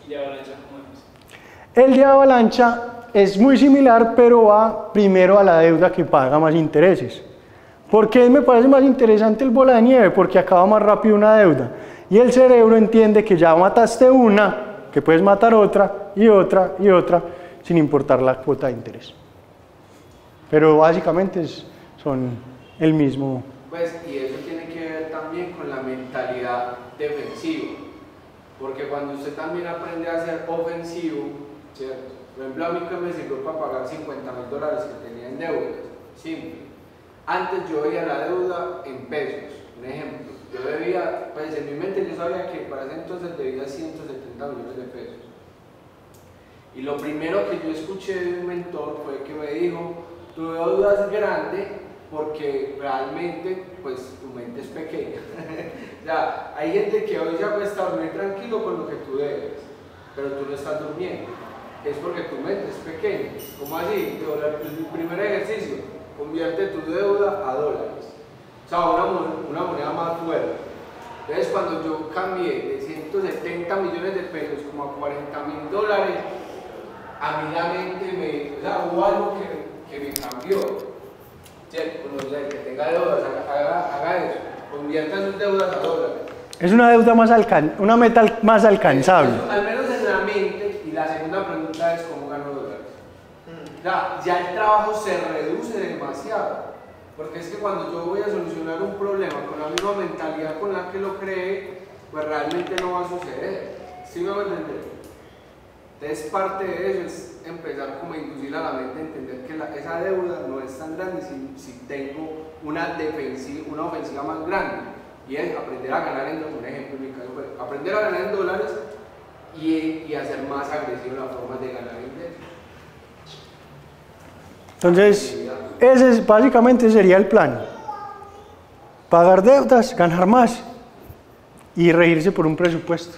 Speaker 2: ¿Y de avalancha cómo es?
Speaker 1: El de avalancha es muy similar, pero va primero a la deuda que paga más intereses. ¿Por qué me parece más interesante el bola de nieve? Porque acaba más rápido una deuda. Y el cerebro entiende que ya mataste una, que puedes matar otra y otra y otra, sin importar la cuota de interés. Pero básicamente son el mismo.
Speaker 4: Pues, y eso tiene que ver también con la mentalidad defensiva, porque cuando usted también aprende a ser ofensivo, ¿cierto? Por ejemplo, a mí que me sirvió para pagar $50.000 que tenía en deudas, simple. Antes yo veía la deuda en pesos, un ejemplo. Yo debía, pues en mi mente yo sabía que para ese entonces debía 170 millones de pesos. Y lo primero que yo escuché de un mentor fue que me dijo, tu deuda es grande porque realmente pues tu mente es pequeña. Ya, hay gente que hoy se acuesta a dormir tranquilo con lo que tú debes, pero tú no estás durmiendo. Es porque tu mente es pequeña. ¿Cómo así? El primer ejercicio, convierte tu deuda a dólares. O sea, una moneda más fuerte. Entonces cuando yo cambié de 170 millones de pesos como a $40.000, a mí la mente o sea, hubo algo que me cambió. ¿Cierto? Cuando que tenga deudas, haga eso. Convierta sus deudas a dólares.
Speaker 1: Es una deuda más una meta más alcanzable.
Speaker 4: Al menos en la mente. Y la segunda pregunta es ¿cómo gano dólares? O sea, ya el trabajo se reduce demasiado. Porque es que cuando yo voy a solucionar un problema con la misma mentalidad con la que lo creé, pues realmente no va a suceder. ¿Sí me va a entender? Entonces parte de eso es empezar como a inducir a la mente a entender que esa deuda no es tan grande si tengo una ofensiva más grande. Y es aprender a ganar un ejemplo en mi caso fue aprender a ganar en dólares y hacer más agresivo la forma de ganar en dólares.
Speaker 1: Entonces, básicamente sería el plan. Pagar deudas, ganar más y regirse por un presupuesto.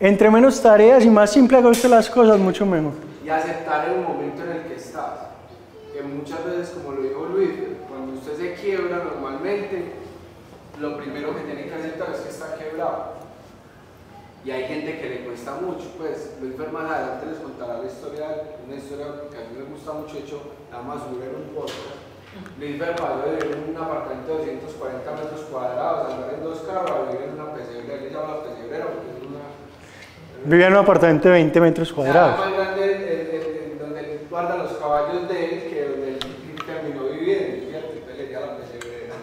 Speaker 1: Entre menos tareas y más simple haga usted las cosas, mucho mejor.
Speaker 4: Y aceptar el momento en el que estás. Que muchas veces, como lo dijo Luis, cuando usted se quiebra normalmente, lo primero que tiene que aceptar es que está quebrado. Y hay gente que le cuesta mucho, pues Luis más adelante les contará una historia que a mí me gusta mucho, hecho, la más subir en un podcast. Luis pasó de vivir en un apartamento de 240 metros cuadrados, andar en 2 carros, a vivir en una pesebrera, él le llama la pesebrera porque es una...
Speaker 1: Vivía en un apartamento de 20 metros cuadrados.
Speaker 4: Más grande donde él guarda los caballos de él que donde él terminó viviendo, ¿cierto? Entonces le llama la pesebrera.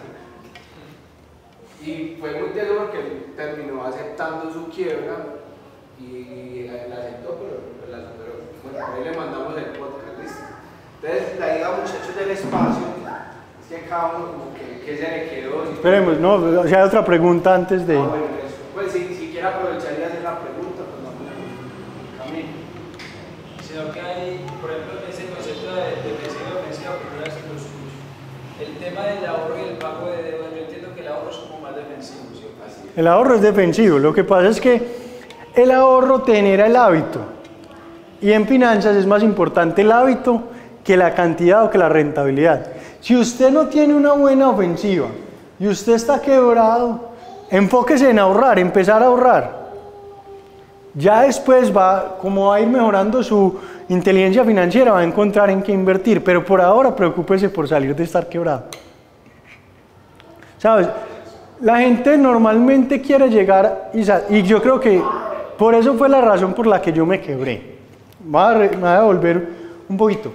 Speaker 4: Y fue muy teso porque él terminó aceptando su quiebra y la aceptó, pero la superó. Bueno, ahí le mandamos el podcast, ¿listo? Entonces, la idea, muchachos del espacio, es que cada uno como que se le quedó.
Speaker 1: Esperemos, no, o sea, hay otra pregunta antes de...
Speaker 4: Bueno, pues si quiere aprovechar y hacer la pregunta, pues vamos en camino.
Speaker 2: Si sino que hay, por ejemplo, ese concepto de defensivo y ofensivo, primera vez que lo escucho. El tema del ahorro y el pago de deuda, yo entiendo que el ahorro es como más defensivo, ¿sí? Así.
Speaker 1: El ahorro es defensivo, lo que pasa es que el ahorro te genera el hábito, y en finanzas es más importante el hábito que la cantidad o que la rentabilidad. Si usted no tiene una buena ofensiva y usted está quebrado, enfóquese en ahorrar, empezar a ahorrar. Ya después como va a ir mejorando su inteligencia financiera, va a encontrar en qué invertir, pero por ahora preocúpese por salir de estar quebrado. ¿Sabes? La gente normalmente quiere llegar y yo creo que por eso fue la razón por la que yo me quebré. Me voy a devolver un poquito.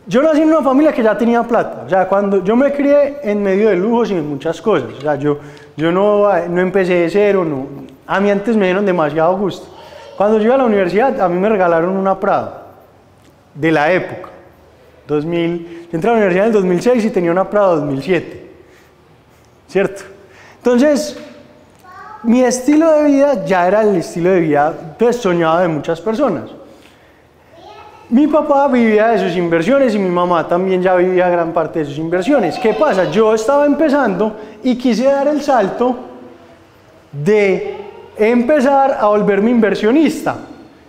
Speaker 1: Yo nací en una familia que ya tenía plata, o sea, cuando yo me crié en medio de lujos y de muchas cosas, o sea, yo no empecé de cero, no. A mí antes me dieron demasiado gusto. Cuando yo iba a la universidad, a mí me regalaron una Prado, de la época, 2000, yo entré a la universidad en el 2006 y tenía una Prado 2007, ¿cierto? Entonces, mi estilo de vida ya era el estilo de vida pues, soñado de muchas personas. Mi papá vivía de sus inversiones y mi mamá también ya vivía gran parte de sus inversiones. ¿Qué pasa? Yo estaba empezando y quise dar el salto de empezar a volverme inversionista.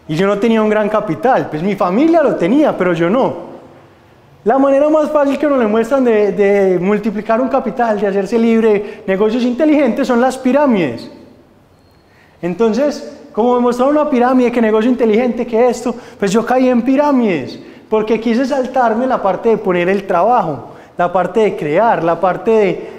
Speaker 1: Y yo no tenía un gran capital, pues mi familia lo tenía, pero yo no. La manera más fácil que nos le muestran de multiplicar un capital, de hacerse libre, negocios inteligentes, son las pirámides. Entonces, como me mostraron una pirámide, que negocio inteligente, que esto, pues yo caí en pirámides, porque quise saltarme la parte de poner el trabajo, la parte de crear, la parte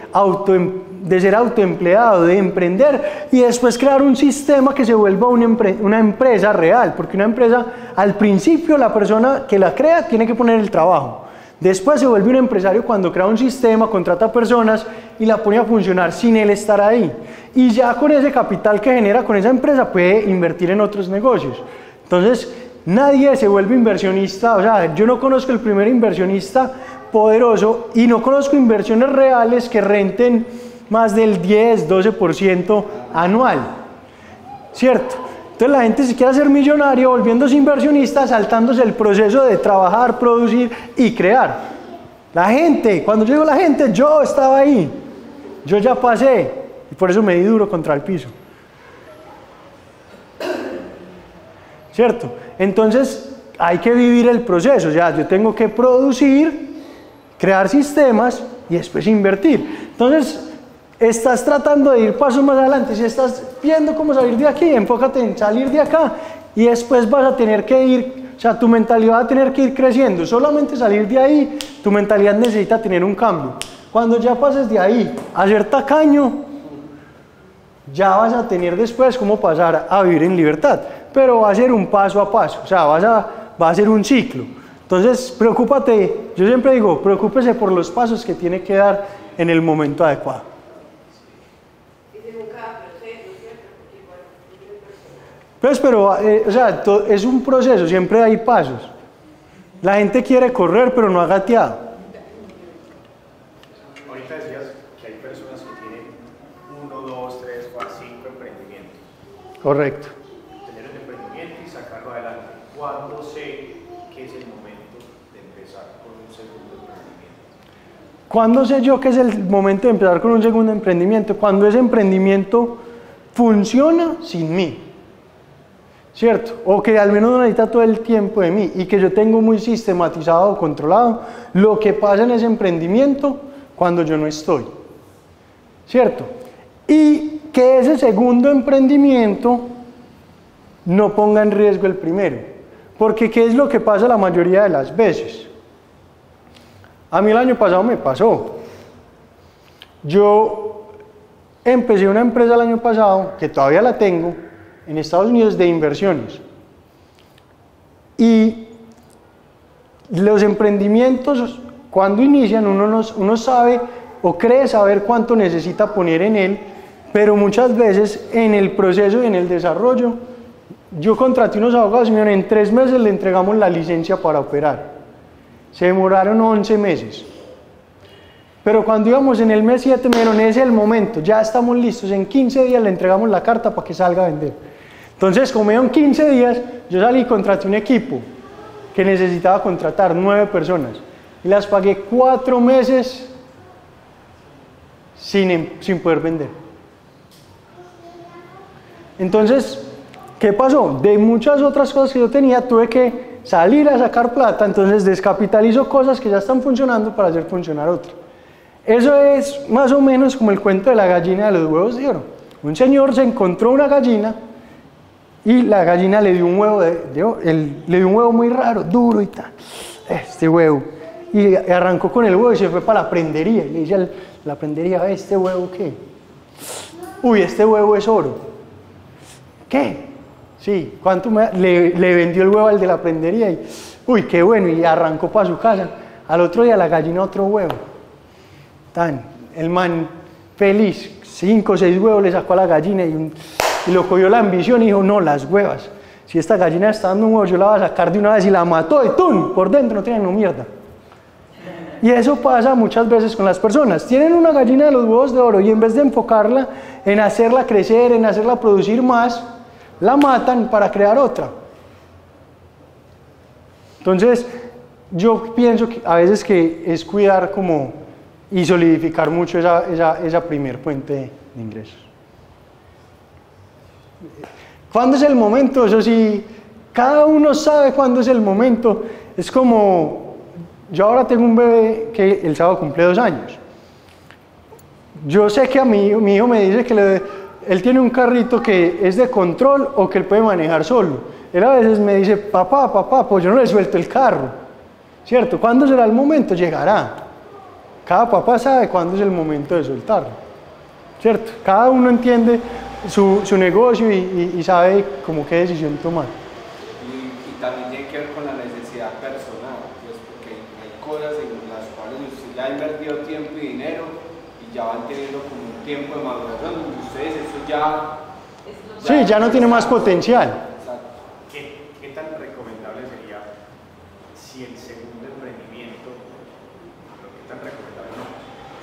Speaker 1: de ser autoempleado, de emprender y después crear un sistema que se vuelva una empresa real, porque una empresa, al principio la persona que la crea tiene que poner el trabajo. Después se vuelve un empresario cuando crea un sistema, contrata personas y la pone a funcionar sin él estar ahí. Y ya con ese capital que genera con esa empresa puede invertir en otros negocios. Entonces, nadie se vuelve inversionista, o sea, yo no conozco el primer inversionista poderoso y no conozco inversiones reales que renten más del 10, 12% anual, ¿cierto? Entonces la gente se quiere hacer millonario volviéndose inversionista, saltándose el proceso de trabajar, producir y crear. La gente, cuando yo digo la gente, yo estaba ahí, yo ya pasé y por eso me di duro contra el piso, ¿cierto? Entonces hay que vivir el proceso, o sea, yo tengo que producir, crear sistemas y después invertir. Entonces estás tratando de ir pasos más adelante, si estás viendo cómo salir de aquí, enfócate en salir de acá y después vas a tener que ir, o sea, tu mentalidad va a tener que ir creciendo. Solamente salir de ahí, tu mentalidad necesita tener un cambio. Cuando ya pases de ahí a ser tacaño, ya vas a tener después cómo pasar a vivir en libertad, pero va a ser un paso a paso, o sea, va a ser un ciclo. Entonces, preocúpate, yo siempre digo, preocúpese por los pasos que tiene que dar en el momento adecuado. Pues, pero, o sea, es un proceso, siempre hay pasos. La gente quiere correr, pero no ha gateado.
Speaker 5: Ahorita decías que hay personas que tienen 1, 2, 3, 4, 5 emprendimientos.
Speaker 1: Correcto.
Speaker 5: Tener un emprendimiento y sacarlo adelante. ¿Cuándo sé que es el momento de empezar con un segundo emprendimiento?
Speaker 1: ¿Cuándo sé yo que es el momento de empezar con un segundo emprendimiento? Cuando ese emprendimiento funciona sin mí, ¿cierto? O que al menos no necesita todo el tiempo de mí y que yo tengo muy sistematizado o controlado lo que pasa en ese emprendimiento cuando yo no estoy, ¿cierto? Y que ese segundo emprendimiento no ponga en riesgo el primero, porque ¿qué es lo que pasa la mayoría de las veces? A mí el año pasado me pasó. Yo empecé una empresa el año pasado, que todavía la tengo, en Estados Unidos de inversiones. Y los emprendimientos, cuando inician, uno sabe o cree saber cuánto necesita poner en él, pero muchas veces en el proceso y en el desarrollo, yo contraté unos abogados y me dijeron, en 3 meses le entregamos la licencia para operar. Se demoraron 11 meses. Pero cuando íbamos en el mes 7 me dijeron, ese es el momento, ya estamos listos, en 15 días le entregamos la carta para que salga a vender. Entonces, como me dieron 15 días, yo salí y contraté un equipo que necesitaba contratar 9 personas y las pagué 4 meses sin poder vender. Entonces, ¿qué pasó? De muchas otras cosas que yo tenía, tuve que salir a sacar plata, entonces descapitalizo cosas que ya están funcionando para hacer funcionar otras. Eso es más o menos como el cuento de la gallina de los huevos de oro. Un señor se encontró una gallina y la gallina le dio un huevo, le dio un huevo muy raro, duro y tal, este huevo. Y arrancó con el huevo y se fue para la prendería. Y le dice a la prendería, ¿este huevo qué? Uy, este huevo es oro. ¿Qué? Sí, ¿cuánto le vendió el huevo al de la prendería? Y, uy, qué bueno, y arrancó para su casa. Al otro día la gallina otro huevo. El man feliz, 5 o 6 huevos le sacó a la gallina y lo cogió la ambición y dijo, no, las huevas. Si esta gallina está dando un huevo, yo la voy a sacar de una vez, y la mató y ¡tum! Por dentro no tiene no mierda. Y eso pasa muchas veces con las personas. Tienen una gallina de los huevos de oro y en vez de enfocarla en hacerla crecer, en hacerla producir más, la matan para crear otra. Entonces, yo pienso que a veces que es cuidar como y solidificar mucho esa primer fuente de ingresos. ¿Cuándo es el momento? Eso sí, cada uno sabe cuándo es el momento. Es como, yo ahora tengo un bebé que el sábado cumple 2 años. Yo sé que a mi hijo me dice que él tiene un carrito que es de control o que él puede manejar solo. Él a veces me dice, papá, pues yo no le suelto el carro, ¿cierto? ¿Cuándo será el momento? Llegará. Cada papá sabe cuándo es el momento de soltarlo, ¿cierto? Cada uno entiende su negocio y sabe como qué decisión tomar.
Speaker 4: Y también tiene que ver con la necesidad personal, pues, porque hay cosas en las cuales usted ya ha invertido tiempo y dinero y ya van teniendo como un tiempo de maduración donde ustedes eso ya...
Speaker 1: Sí, ya no tiene más potencial.
Speaker 4: Exacto.
Speaker 5: ¿Qué tan recomendable sería si el segundo emprendimiento, qué tan recomendable no,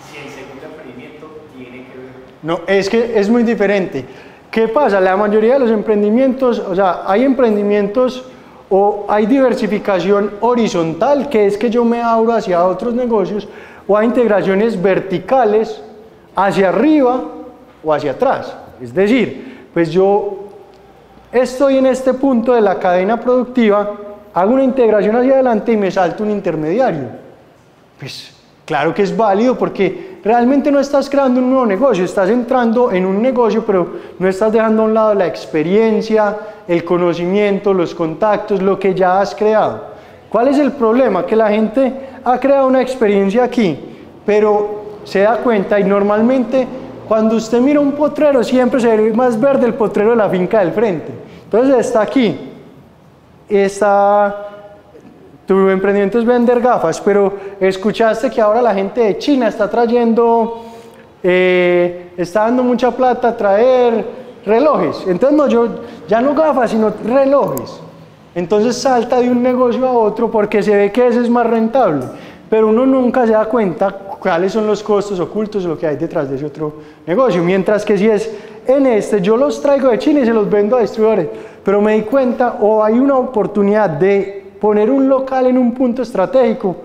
Speaker 5: si el segundo emprendimiento tiene que ver?
Speaker 1: No, es que es muy diferente. ¿Qué pasa? La mayoría de los emprendimientos, o sea, hay emprendimientos o hay diversificación horizontal, que es que yo me abro hacia otros negocios, o hay integraciones verticales hacia arriba o hacia atrás. Es decir, pues yo estoy en este punto de la cadena productiva, hago una integración hacia adelante y me salto un intermediario. Pues claro que es válido porque realmente no estás creando un nuevo negocio, estás entrando en un negocio, pero no estás dejando a un lado la experiencia, el conocimiento, los contactos, lo que ya has creado. ¿Cuál es el problema? Que la gente ha creado una experiencia aquí, pero se da cuenta y normalmente cuando usted mira un potrero siempre se ve más verde el potrero de la finca del frente. Entonces está aquí, tu emprendimiento es vender gafas, pero escuchaste que ahora la gente de China está trayendo, está dando mucha plata a traer relojes. Entonces no, ya no gafas, sino relojes. Entonces salta de un negocio a otro porque se ve que ese es más rentable, pero uno nunca se da cuenta cuáles son los costos ocultos o lo que hay detrás de ese otro negocio. Mientras que si es en yo los traigo de China y se los vendo a distribuidores, pero me di cuenta o hay una oportunidad de poner un local en un punto estratégico,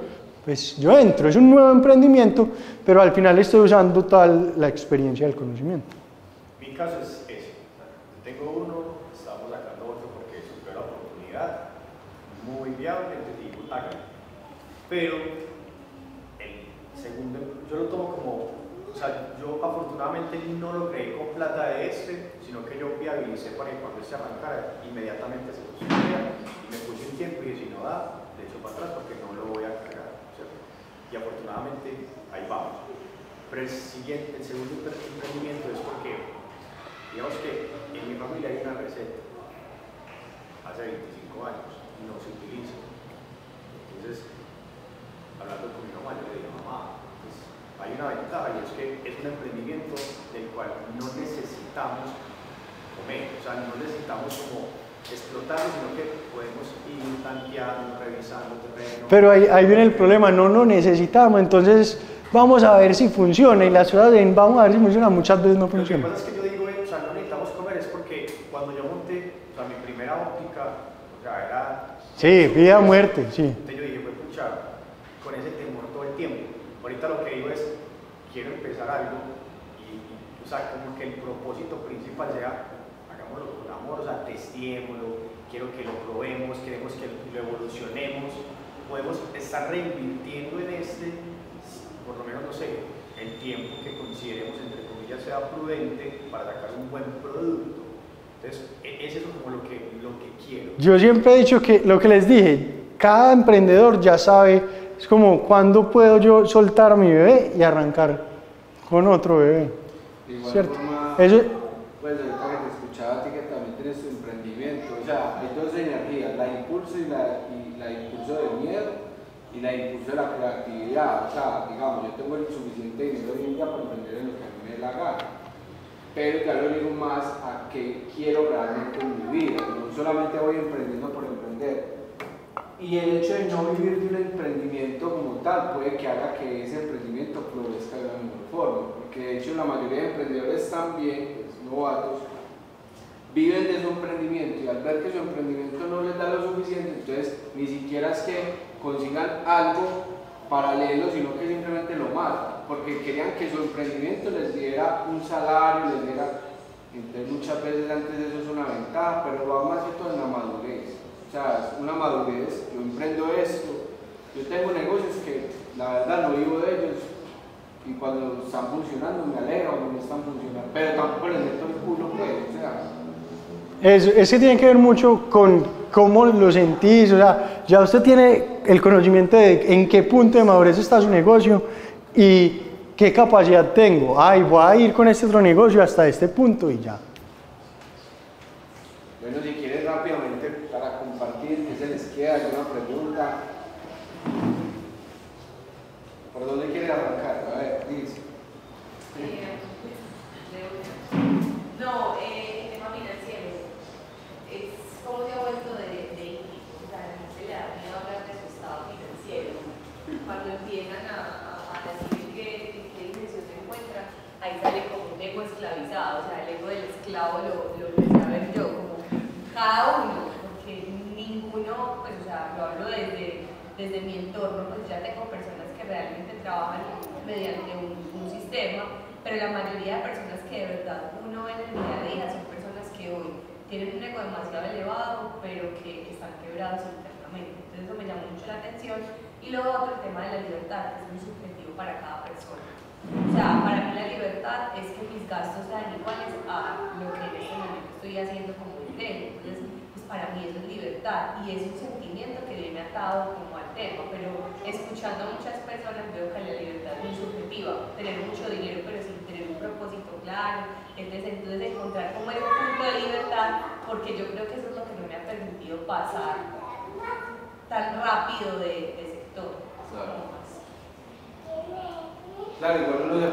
Speaker 1: pues yo entro, es un nuevo emprendimiento, pero al final estoy usando toda la experiencia del conocimiento.
Speaker 5: Mi caso es ese, tengo uno, estamos sacando otro porque surgió la oportunidad, muy viable, te digo, hágalo. Pero el segundo, yo lo tomo como, o sea, yo afortunadamente no lo creé con plata de sino que yo viabilicé para que cuando arrancara, inmediatamente se construyera. Me puse un tiempo y dije, si no da, le echo para atrás porque no lo voy a cargar, ¿cierto? Y afortunadamente ahí vamos. Pero el segundo emprendimiento es porque, digamos que en mi familia hay una receta, hace 25 años, y no se utiliza. Entonces, hablando con mi mamá, yo le dije, mamá, pues, hay una ventaja y es que es un emprendimiento del cual no necesitamos comer, o sea, no necesitamos como explotarlo, sino que podemos ir tanteando, revisando terreno.
Speaker 1: Pero ahí viene el problema, no lo necesitamos, entonces vamos a ver si funciona y las cosas de vamos a ver si funciona, muchas veces no funciona.
Speaker 5: Lo que pasa es que yo digo, o sea, no necesitamos comer, es porque cuando yo monté, o sea, mi primera óptica, O sea, era...
Speaker 1: Sí, vida o muerte, sí.
Speaker 5: Entonces yo dije, pues pucha, con ese temor todo el tiempo. Ahorita lo que digo es, quiero empezar algo y o sea, como que el propósito principal sea, hagámoslo con amor, o sea, testémoslo, quiero que lo probemos, queremos que lo evolucionemos, podemos estar reinvirtiendo en por lo menos, no sé, el tiempo que consideremos, entre comillas, sea prudente para sacar un buen producto. Entonces, es eso como lo que quiero.
Speaker 1: Yo siempre he dicho que lo que les dije, cada emprendedor ya sabe, es como cuándo puedo yo soltar a mi bebé y arrancar con otro bebé.
Speaker 4: De igual
Speaker 1: ¿Cierto?
Speaker 4: forma,
Speaker 1: Eso,
Speaker 4: pues ahorita que te escuchaba a ti que también tienes tu emprendimiento, o sea, hay dos energías, la impulso y la impulso del miedo y la impulso de la creatividad. O sea, digamos, yo tengo el suficiente dinero hoy en día para emprender en lo que a mí me dé la gana, pero ya lo digo más a qué quiero realmente en mi vida, no solamente voy emprendiendo por emprender. Y el hecho de no vivir de un emprendimiento como tal puede que haga que ese emprendimiento florezca de la mejor forma, porque de hecho la mayoría de emprendedores también, pues, novatos, viven de su emprendimiento y al ver que su emprendimiento no les da lo suficiente, entonces ni siquiera es que consigan algo paralelo, sino que simplemente lo matan, porque querían que su emprendimiento les diera un salario, les diera, entonces muchas veces antes eso es una ventaja, pero va más que todo en la madurez. O sea, es una madurez, yo emprendo esto, yo tengo negocios que la verdad no vivo de ellos y cuando están funcionando me alegro cuando no están funcionando, pero tampoco les meto el culo, pues, o sea.
Speaker 1: es que tiene que ver mucho con cómo lo sentís, o sea, ya usted tiene el conocimiento de en qué punto de madurez está su negocio y qué capacidad tengo. Ay, voy a ir con este otro negocio hasta este punto y ya.
Speaker 4: Bueno, si quieres rápidamente para compartir, ¿qué se les queda? ¿Alguna pregunta? ¿Por dónde quieres arrancar? A ver, dice.
Speaker 6: No, el tema financiero es como se ha vuelto de íntimo, o sea, no se le da miedo hablar de su estado financiero. Cuando empiezan a decir en qué dimensión se encuentra, ahí sale como un ego esclavizado, o sea, el ego del esclavo lo empecé a ver yo, como cada uno, porque ninguno, pues, o sea, lo hablo desde mi entorno, pues ya tengo personas que realmente trabajan mediante un sistema, pero la mayoría de personas que de verdad uno ve en el día a día son personas que hoy tienen un ego demasiado elevado, pero que están quebrados internamente. Entonces eso me llamó mucho la atención. Y luego otro, el tema de la libertad, que es muy subjetivo para cada persona. O sea, para mí la libertad es que mis gastos sean iguales a lo que en este momento estoy haciendo como ingreso. Entonces, pues para mí eso es libertad y es un sentimiento que viene atado como al tema, pero escuchando a muchas personas veo que la libertad es muy subjetiva, tener mucho dinero pero sin tener un propósito claro, entonces encontrar como el punto de libertad, porque yo creo que eso es lo que no me ha permitido pasar tan rápido de sector.
Speaker 4: Claro, igual uno se